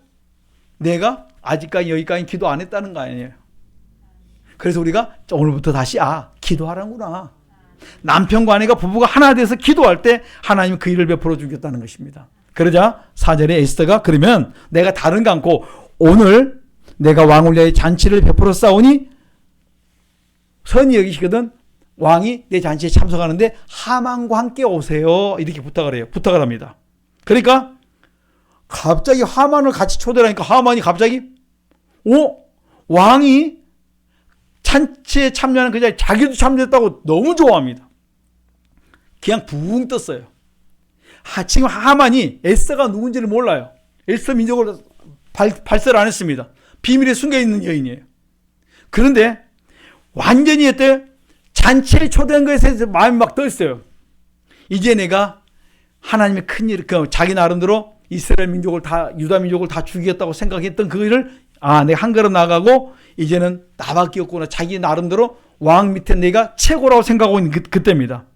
내가 아직까지 여기까지 기도 안 했다는 거 아니에요. 그래서 우리가 오늘부터 다시 기도하라구나. 남편과 아내가 부부가 하나 돼서 기도할 때 하나님은 그 일을 베풀어 주겠다는 것입니다. 그러자 4절에 에스더가 그러면 내가 다른 거 않고 오늘 내가 왕을 위하여 잔치를 베풀어 싸우니 선이 여기시거든. 왕이 내 잔치에 참석하는데 하만과 함께 오세요. 이렇게 부탁을 해요. 부탁을 합니다. 그러니까 갑자기 하만을 같이 초대하니까 하만이 갑자기 왕이 잔치에 참여하는 그 자리에 자기도 참여했다고 너무 좋아합니다. 그냥 붕 떴어요. 지금 하만이 에스더가 누군지를 몰라요. 에스더 민족을 발설을 안 했습니다. 비밀에 숨겨있는 여인이에요. 그런데 완전히 잔치에 초대한 것에 대해서 마음이 막 떠있어요. 이제 내가 하나님의 큰 일, 자기 나름대로 이스라엘 민족을 다, 유다 민족을 다 죽이겠다고 생각했던 그 일을 내가 한 걸음 나가고 이제는 나밖에 없구나. 자기 나름대로 왕 밑에 내가 최고라고 생각하고 있는 그때입니다.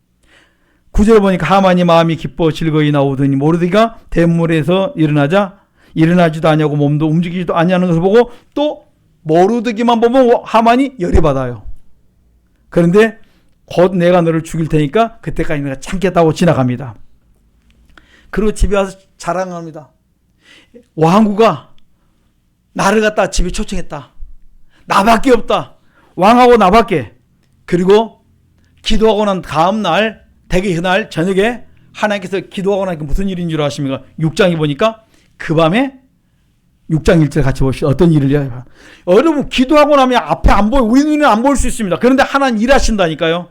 9절에 보니까 하만이 마음이 기뻐 즐거이 나오더니 모르드게가 대문에서 일어나자 일어나지도 아니하고 몸도 움직이지도 아니하는 것을 보고 또 모르드기만 보면 하만이 열이 받아요. 그런데 곧 내가 너를 죽일 테니까 그때까지 내가 참겠다고 지나갑니다. 그리고 집에 와서 자랑합니다. 왕후가 나를 갖다 집에 초청했다. 나밖에 없다. 왕하고 나밖에. 그리고 기도하고 난 다음 날, 대개 그날 저녁에 하나님께서 기도하고 나니까 무슨 일인 줄 아십니까? 6장에 보니까 그 밤에 6장 1절 같이 보시죠. 어떤 일을 해요? 여러분 기도하고 나면 앞에 안 보여. 우리 눈에 안 보일 수 있습니다. 그런데 하나님 일하신다니까요.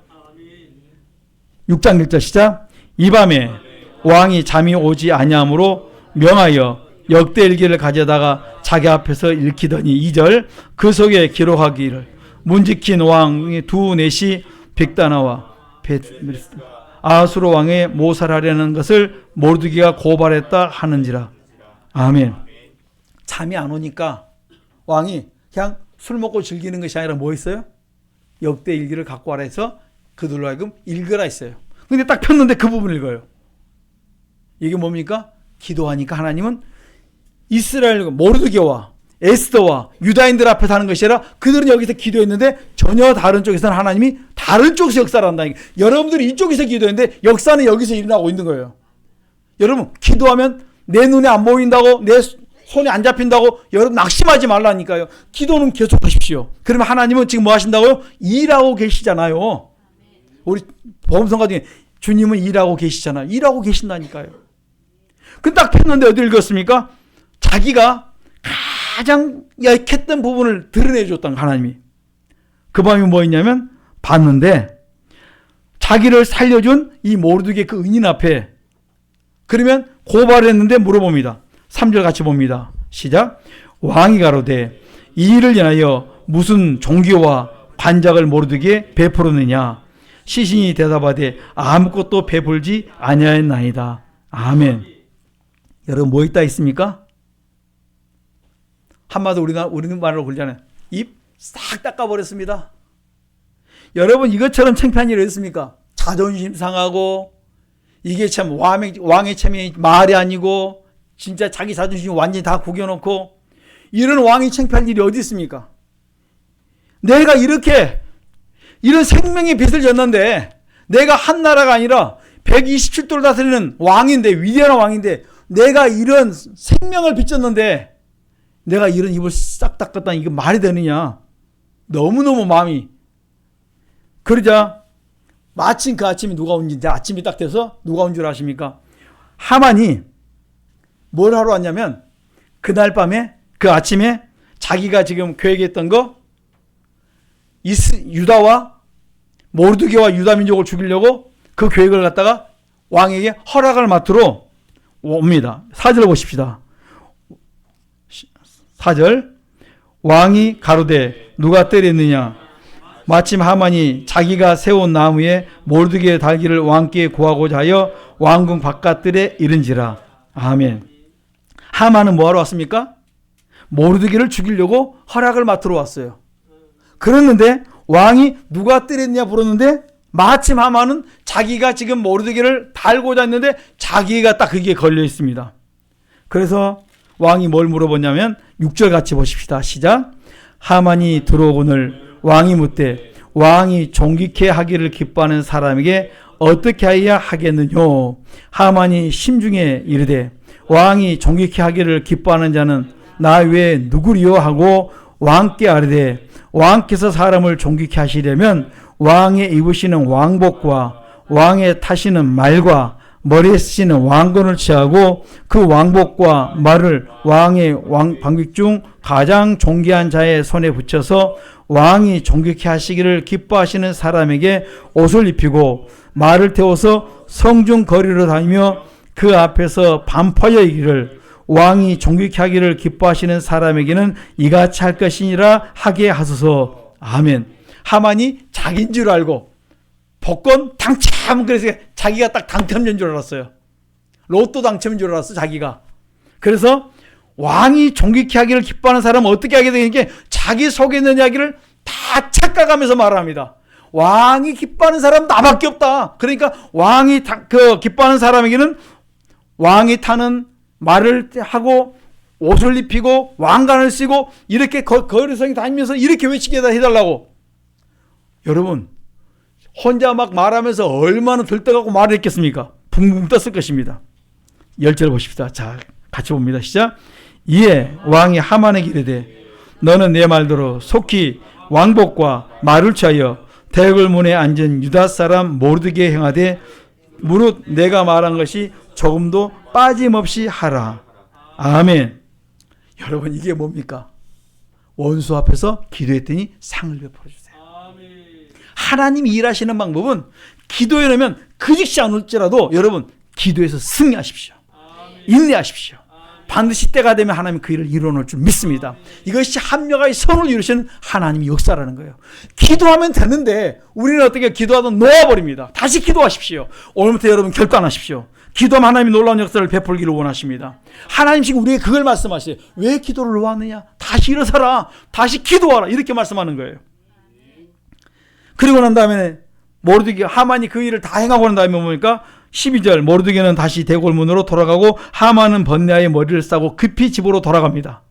6장 1절 시작. 이 밤에 왕이 잠이 오지 아니하므로 명하여 역대일기를 가져다가 자기 앞에서 읽히더니 2절 그 속에 기록하기를 문지킨 왕의 두 넷이 빅다나와 아수르 왕의 모살하려는 것을 모르드기가 고발했다 하는지라. 아멘. 잠이 안 오니까 왕이 그냥 술 먹고 즐기는 것이 아니라 뭐 했어요? 역대일기를 갖고 와라 해서 그들로 하여금 읽으라 했어요. 근데 딱 폈는데 그 부분을 읽어요. 이게 뭡니까? 기도하니까 하나님은 이스라엘 모르드게와 에스더와 유다인들 앞에서 하는 것이 아니라 그들은 여기서 기도했는데 전혀 다른 쪽에서는 하나님이 다른 쪽에서 역사를 한다니까. 여러분들이 이쪽에서 기도했는데 역사는 여기서 일어나고 있는 거예요. 여러분 기도하면 내 눈에 안 보인다고, 내 손이 안 잡힌다고 여러분 낙심하지 말라니까요. 기도는 계속 하십시오. 그러면 하나님은 지금 뭐 하신다고요? 일하고 계시잖아요. 우리 보험성가 중에 주님은 일하고 계시잖아요. 일하고 계신다니까요. 그 딱 폈는데 어디 읽었습니까? 자기가 가장 약했던 부분을 드러내줬던 하나님이. 그 밤이 뭐였냐면 봤는데 자기를 살려준 이 모르드게 그 은인 앞에 그러면 고발했는데 물어봅니다. 3절 같이 봅니다. 시작. 왕이 가로되 이 일을 인하여 무슨 종교와 반작을 모르드게 베풀었느냐. 시신이 대답하되 아무것도 베풀지 아니하였나이다. 아멘. 여러분 뭐 있다 있습니까? 한마디로 우리는 말로 그러잖아요. 입 싹 닦아버렸습니다. 여러분 이것처럼 창피한 일이 있습니까? 자존심 상하고 이게 참 왕의 참이 말이 아니고 진짜 자기 자존심 완전히 다 구겨놓고 이런 왕이 창피할 일이 어디 있습니까? 내가 이렇게 이런 생명의 빚을 졌는데 내가 한 나라가 아니라 127도를 다스리는 왕인데 위대한 왕인데 내가 이런 생명을 빚졌는데 내가 이런 입을 싹 닦았다니 이게 말이 되느냐. 너무너무 마음이. 그러자 마침 그 아침에 누가 온지 이제 아침이 딱 돼서 누가 온 줄 아십니까? 하만이 뭘 하러 왔냐면 그날 밤에 그 아침에 자기가 지금 계획했던 거 유다와 모르드게와 유다 민족을 죽이려고 그 계획을 갖다가 왕에게 허락을 맡으러 옵니다. 4절 보십시다. 4절 왕이 가로되 누가 때렸느냐. 마침 하만이 자기가 세운 나무에 모르드게의 달기를 왕께 구하고자 하여 왕궁 바깥들에 이른지라. 아멘. 하만은 뭐하러 왔습니까? 모르드게를 죽이려고 허락을 맡으러 왔어요. 그랬는데 왕이 누가 때렸냐 물었는데 마침 하만은 자기가 지금 모르드게를 달고자 했는데 자기가 딱 그게 걸려 있습니다. 그래서 왕이 뭘 물어보냐면 6절 같이 보십시다. 시작. 하만이 들어오거늘 왕이 묻되 왕이 존귀케 하기를 기뻐하는 사람에게 어떻게 하여야 하겠느뇨. 하만이 심중에 이르되 왕이 존귀케 하기를 기뻐하는 자는 나 외에 누구리요 하고 왕께 아뢰되 왕께서 사람을 존귀케 하시려면 왕의 입으시는 왕복과 왕의 타시는 말과 머리에 쓰시는 왕건을 취하고 그 왕복과 말을 왕의 방귀 중 가장 존귀한 자의 손에 붙여서 왕이 존귀케 하시기를 기뻐하시는 사람에게 옷을 입히고 말을 태워서 성중 거리로 다니며 그 앞에서 반포하여 이기를 왕이 존귀케 하기를 기뻐하시는 사람에게는 이같이 할 것이니라 하게 하소서. 아멘. 하만이 자기인 줄 알고 복권 당첨, 그래서 자기가 딱 당첨된 줄 알았어요. 로또 당첨인 줄 알았어 자기가. 그래서 왕이 존귀케 하기를 기뻐하는 사람은 어떻게 하게 되니까 자기 속에 있는 이야기를 다 착각하면서 말합니다. 왕이 기뻐하는 사람은 나밖에 없다. 그러니까 왕이 기뻐하는 사람에게는 왕이 타는 말을 하고 옷을 입히고 왕관을 쓰고 이렇게 거리성에 다니면서 이렇게 외치게 해달라고. 여러분, 혼자 막 말하면서 얼마나 들떠가고 말을 했겠습니까? 붕붕 떴을 것입니다. 10절 보십시다. 자, 같이 봅니다. 시작. 이에 왕이 하만에게 이르되 너는 내 말대로 속히 왕복과 말을 취하여 대궐문에 앉은 유다 사람 모르드게에 행하되 무릇 내가 말한 것이 조금도 빠짐없이 하라. 아멘. 여러분, 이게 뭡니까? 원수 앞에서 기도했더니 상을 베풀어 주세요. 하나님이 일하시는 방법은 기도해 놓으면 그 즉시 안 올지라도 여러분 기도해서 승리하십시오. 인내하십시오. 반드시 때가 되면 하나님이 그 일을 이루어놓을 줄 믿습니다. 이것이 합력의 선을 이루시는 하나님의 역사라는 거예요. 기도하면 되는데 우리는 어떻게 기도하다 놓아버립니다. 다시 기도하십시오. 오늘부터 여러분 결단하십시오. 기도하면 하나님이 놀라운 역사를 베풀기를 원하십니다. 하나님 지금 우리에게 그걸 말씀하세요. 왜 기도를 놓았느냐? 다시 일어서라. 다시 기도하라. 이렇게 말씀하는 거예요. 그리고 난 다음에 모르드게 하만이 그 일을 다 행하고 난 다음에 뭡니까? 12절 모르드게는 다시 대궐문으로 돌아가고 하만은 번뇌하여 머리를 싸고 급히 집으로 돌아갑니다.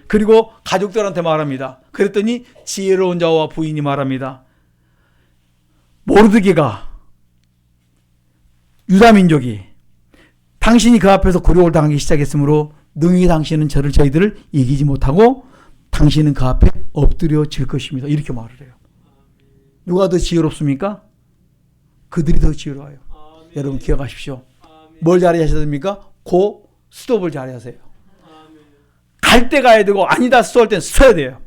그리고 가족들한테 말합니다. 그랬더니 지혜로운 자와 부인이 말합니다. 모르드게가 유다민족이 당신이 그 앞에서 굴욕을 당하기 시작했으므로 능히 당신은 저희들을 이기지 못하고 당신은 그 앞에 엎드려질 것입니다. 이렇게 말을 해요. 누가 더 지혜롭습니까? 그들이 더 지혜로워요. 여러분 기억하십시오. 뭘 잘해야 됩니까? 고 스톱을 잘해야 하세요. 갈 때 가야 되고 아니다 스톱할 땐 서야 돼요.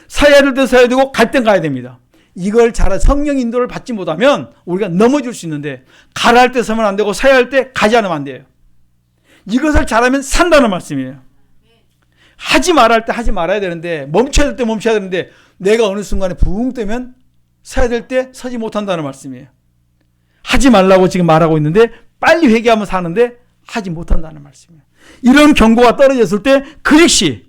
서야 될 때 서야 되고 갈 땐 가야 됩니다. 이걸 잘 성령 인도를 받지 못하면 우리가 넘어질 수 있는데 가라 할 때 서면 안 되고 서야 할 때 가지 않으면 안 돼요. 이것을 잘하면 산다는 말씀이에요. 하지 말아야 할 때 하지 말아야 되는데 멈춰야 될 때 멈춰야 되는데 내가 어느 순간에 붕 뜨면 서야 될 때 서지 못한다는 말씀이에요. 하지 말라고 지금 말하고 있는데 빨리 회개하면 사는데 하지 못한다는 말씀이에요. 이런 경고가 떨어졌을 때 그 즉시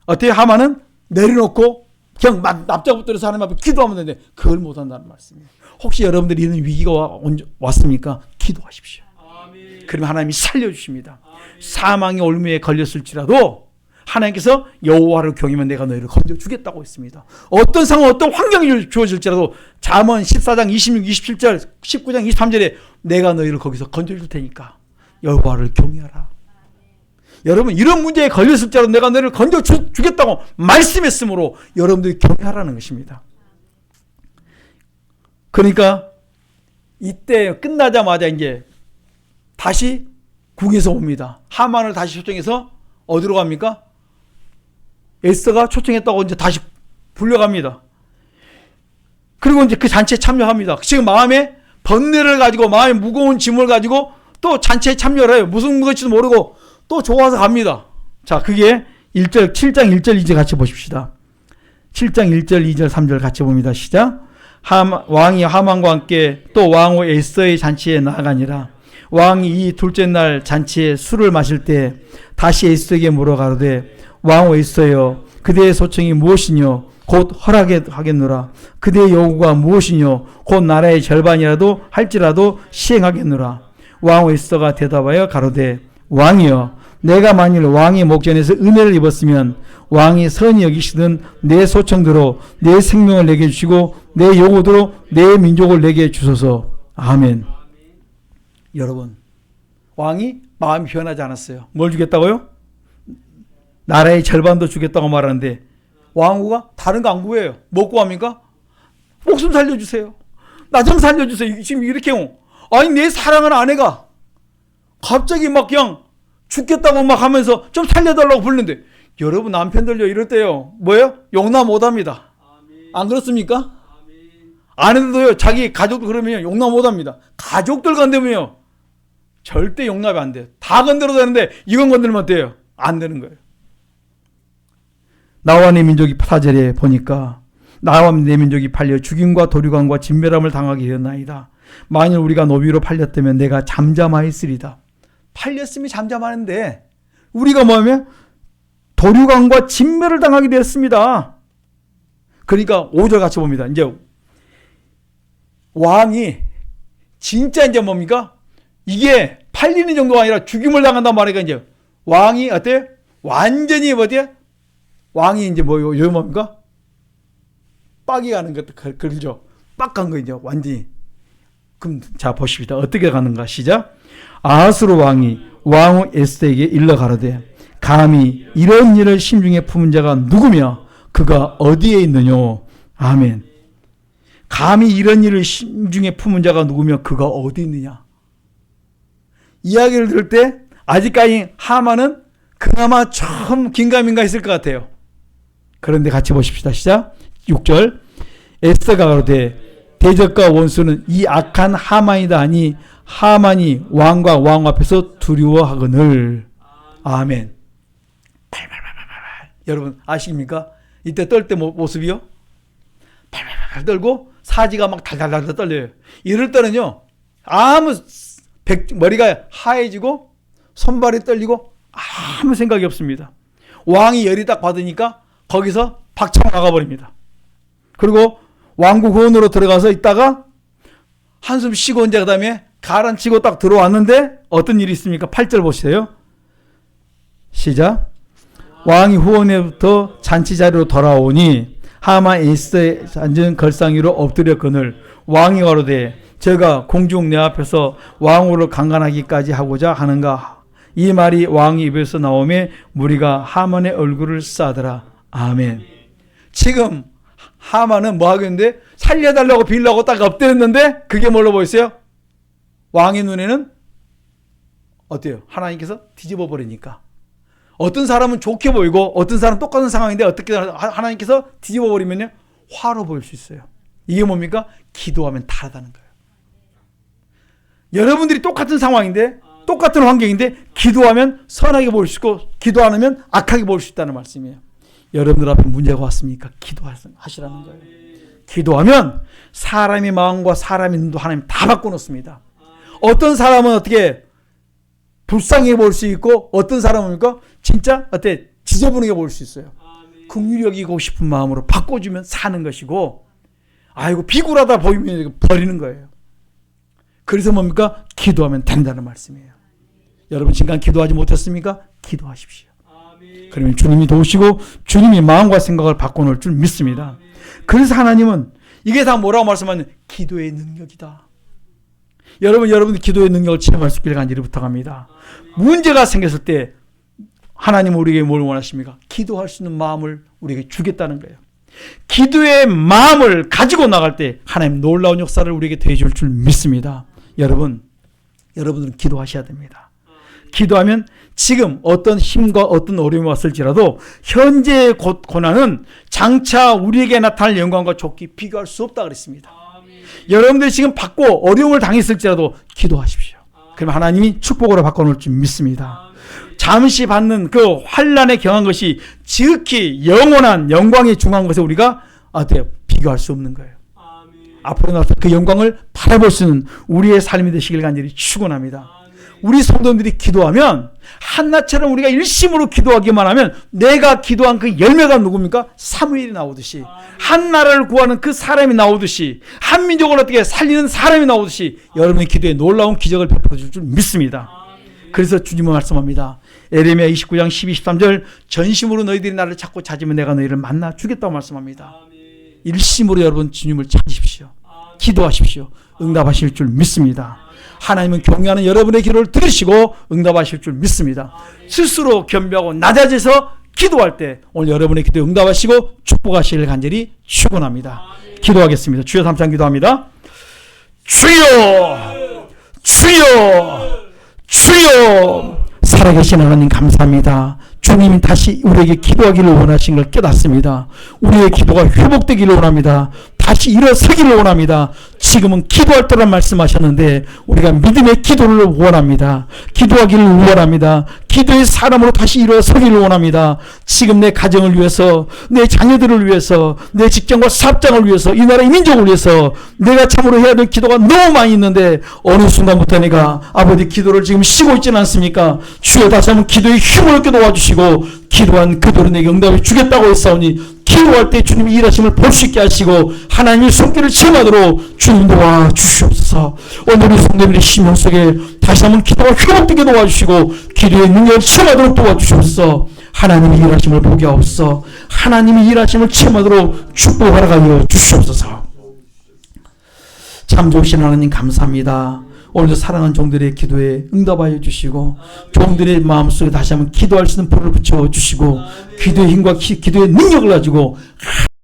어때요? 하만은 내려놓고 그냥 납작부터서 하나님 앞에 기도하면 되는데 그걸 못한다는 말씀이에요. 혹시 여러분들이 이런 위기가 왔습니까? 기도하십시오. 그러면 하나님이 살려주십니다. 사망의 올무에 걸렸을지라도 하나님께서 여호와를 경외하면 내가 너희를 건져주겠다고 했습니다. 어떤 상황 어떤 환경이 주어질지라도 잠언 14장 26, 27절 19장 23절에 내가 너희를 거기서 건져줄 테니까 여호와를 경외하라. 여러분 이런 문제에 걸렸을지라도 내가 너희를 건져주겠다고 말씀했으므로 여러분들이 경외하라는 것입니다. 그러니까 이때 끝나자마자 이제 다시 궁에서 옵니다. 하만을 다시 초청해서 어디로 갑니까? 에스더가 초청했다고 이제 다시 불려갑니다. 그리고 이제 그 잔치에 참여합니다. 지금 마음에 번뇌를 가지고 마음에 무거운 짐을 가지고 또 잔치에 참여를 해요. 무슨 것인지도 모르고 또 좋아서 갑니다. 자, 그게 7장 1절 2절 같이 보십시다. 7장 1절 2절 3절 같이 봅니다. 시작. 왕이 하만과 함께 또 왕후 에스더의 잔치에 나아가니라. 왕이 이 둘째 날 잔치에 술을 마실 때 다시 에스더에게 물어가로되 왕후 에스더여 그대의 소청이 무엇이뇨 곧 허락하겠노라. 그대의 요구가 무엇이뇨 곧 나라의 절반이라도 할지라도 시행하겠노라. 왕후 에스더가 대답하여 가로되 왕이여 내가 만일 왕의 목전에서 은혜를 입었으면 왕이 선히 여기시든 내 소청대로 내 생명을 내게 주시고 내 요구대로 내 민족을 내게 주소서. 아멘. 여러분 왕이 마음이 변하지 않았어요. 뭘 주겠다고요? 나라의 절반도 주겠다고 말하는데 왕후가 다른 거 안 구해요. 뭐 구합니까? 목숨 살려주세요. 나 좀 살려주세요. 지금 이렇게 아니 내 사랑하는 아내가 갑자기 막 그냥 죽겠다고 막 하면서 좀 살려달라고 부르는데 여러분 남편들요 이럴 때요 뭐예요? 용납 못합니다. 안 그렇습니까? 아내들도요 자기 가족들 그러면 용납 못합니다. 가족들 건드면요 절대 용납이 안 돼요. 다 건드려도 되는데 이건 건드리면 어때요? 안 되는 거예요. 나와 내 민족이 4절에 보니까 나와 내 민족이 팔려 죽임과 도륙함과 진멸함을 당하게 되었나이다. 만일 우리가 노비로 팔렸다면 내가 잠잠하였으리다. 팔렸으면 잠잠하는데 우리가 뭐하면 도륙함과 진멸을 당하게 되었습니다. 그러니까 5절 같이 봅니다. 이제 왕이 진짜 이제 뭡니까? 이게 팔리는 정도가 아니라 죽임을 당한단 말이니까 이제 왕이 어때요? 완전히 뭐지? 왕이 이제 여기 뭡니까? 빡이 가는 것도 그러죠. 빡 간 거죠. 완전히. 그럼 자 보십시다. 어떻게 가는가? 시작. 아하스로 왕이 왕후 에스더에게 일러 가로되 감히 이런 일을 심중에 품은 자가 누구며 그가 어디에 있느뇨? 아멘. 감히 이런 일을 심중에 품은 자가 누구며 그가 어디 있느냐? 이야기를 들을 때 아직까지 하만은 그나마 좀 긴가민가 했을 것 같아요. 그런데 같이 보십시다. 시작. 6절. 에스더가 가로되 대적과 원수는 이 악한 하만이다 하니 하만이 왕과 왕 앞에서 두려워하거늘. 아멘. 여러분 아십니까? 이때 떨 때 모습이요? 팔팔팔 떨고 사지가 막 달달달 떨려요. 이럴 때는요 머리가 하얘지고 손발이 떨리고 아무 생각이 없습니다. 왕이 열이 딱 받으니까 거기서 박차고 나가버립니다. 그리고 왕국 후원으로 들어가서 있다가 한숨 쉬고 이제 그 다음에 가라앉히고 딱 들어왔는데 어떤 일이 있습니까? 8절 보세요. 시작. 왕이 후원에부터 잔치 자리로 돌아오니 하만 에스더의 앉은 걸상 위로 엎드렸거늘 왕이 가로되 저가 공중 내 앞에서 왕후를 강간하기까지 하고자 하는가? 이 말이 왕의 입에서 나오매 무리가 하만의 얼굴을 싸더라. 아멘. 지금 하만은 뭐 하겠는데 살려달라고 빌라고 딱 엎드렸는데 그게 뭘로 보였어요? 왕의 눈에는 어때요? 하나님께서 뒤집어 버리니까. 어떤 사람은 좋게 보이고 어떤 사람은 똑같은 상황인데 어떻게 하나님께서 뒤집어 버리면요 화로 보일 수 있어요. 이게 뭡니까? 기도하면 다르다는 거예요. 여러분들이 똑같은 상황인데 똑같은 환경인데 기도하면 선하게 보일 수 있고 기도 안 하면 악하게 보일 수 있다는 말씀이에요. 여러분들 앞에 문제가 왔습니까? 기도하시라는 거예요. 기도하면 사람의 마음과 사람의 눈도 하나님 다 바꿔놓습니다. 어떤 사람은 어떻게 불쌍해 볼 수 있고 어떤 사람은 진짜 어때 지저분하게 볼 수 있어요. 긍휼히 여기고 싶은 마음으로 바꿔주면 사는 것이고 아이고 비굴하다 보이면 버리는 거예요. 그래서 뭡니까? 기도하면 된다는 말씀이에요. 여러분 지금 기도하지 못했습니까? 기도하십시오. 그러면 주님이 도우시고 주님이 마음과 생각을 바꿔놓을 줄 믿습니다. 그래서 하나님은 이게 다 뭐라고 말씀하냐면 기도의 능력이다. 여러분들 기도의 능력을 체험할 수 있기를 간절히 부탁합니다. 문제가 생겼을 때 하나님은 우리에게 뭘 원하십니까? 기도할 수 있는 마음을 우리에게 주겠다는 거예요. 기도의 마음을 가지고 나갈 때 하나님 놀라운 역사를 우리에게 대해줄 줄 믿습니다. 여러분들은 기도하셔야 됩니다. 기도하면 지금 어떤 힘과 어떤 어려움이 왔을지라도 현재의 고난은 장차 우리에게 나타날 영광과 좋게 비교할 수 없다 그랬습니다. 여러분들이 지금 받고 어려움을 당했을지라도 기도하십시오. 그럼 하나님이 축복으로 바꿔놓을 줄 믿습니다. 잠시 받는 그 환난에 경한 것이 지극히 영원한 영광에 중한 것에 우리가 어때요? 비교할 수 없는 거예요. 앞으로 나서 그 영광을 바라볼 수 있는 우리의 삶이 되시길 간절히 축원합니다. 우리 성도님들이 기도하면 한나처럼 우리가 일심으로 기도하기만 하면 내가 기도한 그 열매가 누굽니까? 사무엘이 나오듯이 한나라를 구하는 그 사람이 나오듯이 한민족을 어떻게 살리는 사람이 나오듯이 여러분의 기도에 놀라운 기적을 베풀어 줄 줄 믿습니다. 그래서 주님은 말씀합니다. 에레미야 29장 12, 13절 전심으로 너희들이 나를 찾고 찾으면 내가 너희를 만나 주겠다고 말씀합니다. 일심으로 여러분 주님을 찾으십시오. 기도하십시오. 응답하실 줄 믿습니다. 하나님은 경외하는 여러분의 기도를 들으시고 응답하실 줄 믿습니다. 스스로 겸비하고 낮아져서 기도할 때 오늘 여러분의 기도에 응답하시고 축복하시길 간절히 축원합니다. 기도하겠습니다. 주여 삼창 기도합니다. 주여 주여 주여 살아계신 하나님 감사합니다. 주님이 다시 우리에게 기도하기를 원하신 걸 깨닫습니다. 우리의 기도가 회복되기를 원합니다. 다시 일어서기를 원합니다. 지금은 기도할 때란 말씀하셨는데 우리가 믿음의 기도를 원합니다. 기도하기를 원합니다. 기도의 사람으로 다시 일어서기를 원합니다. 지금 내 가정을 위해서, 내 자녀들을 위해서, 내 직장과 사업장을 위해서, 이 나라의 민족을 위해서 내가 참으로 해야 될 기도가 너무 많이 있는데 어느 순간부터 내가 아버지 기도를 지금 쉬고 있지는 않습니까? 주여 다시 한번 기도의 힘을 얻게 도와주시고 기도한 그대로 내게 응답을 주겠다고 했사오니 기도할 때 주님이 일하심을 볼 수 있게 하시고 하나님의 손길을 체험하도록 주님 도와주시옵소서. 오늘 우리 성도님의 심령 속에 다시 한번 기도가 회복되게 도와주시고 기도의 능력을 체험하도록 도와주시옵소서. 하나님의 일하심을 보게 하옵소서. 하나님의 일하심을 체험하도록 축복하라 하여 주시옵소서. 참 좋으신 하나님 감사합니다. 오늘도 사랑하는 종들의 기도에 응답하여 주시고 종들의 마음속에 다시 한번 기도할 수 있는 불을 붙여 주시고 기도의 힘과 기도의 능력을 가지고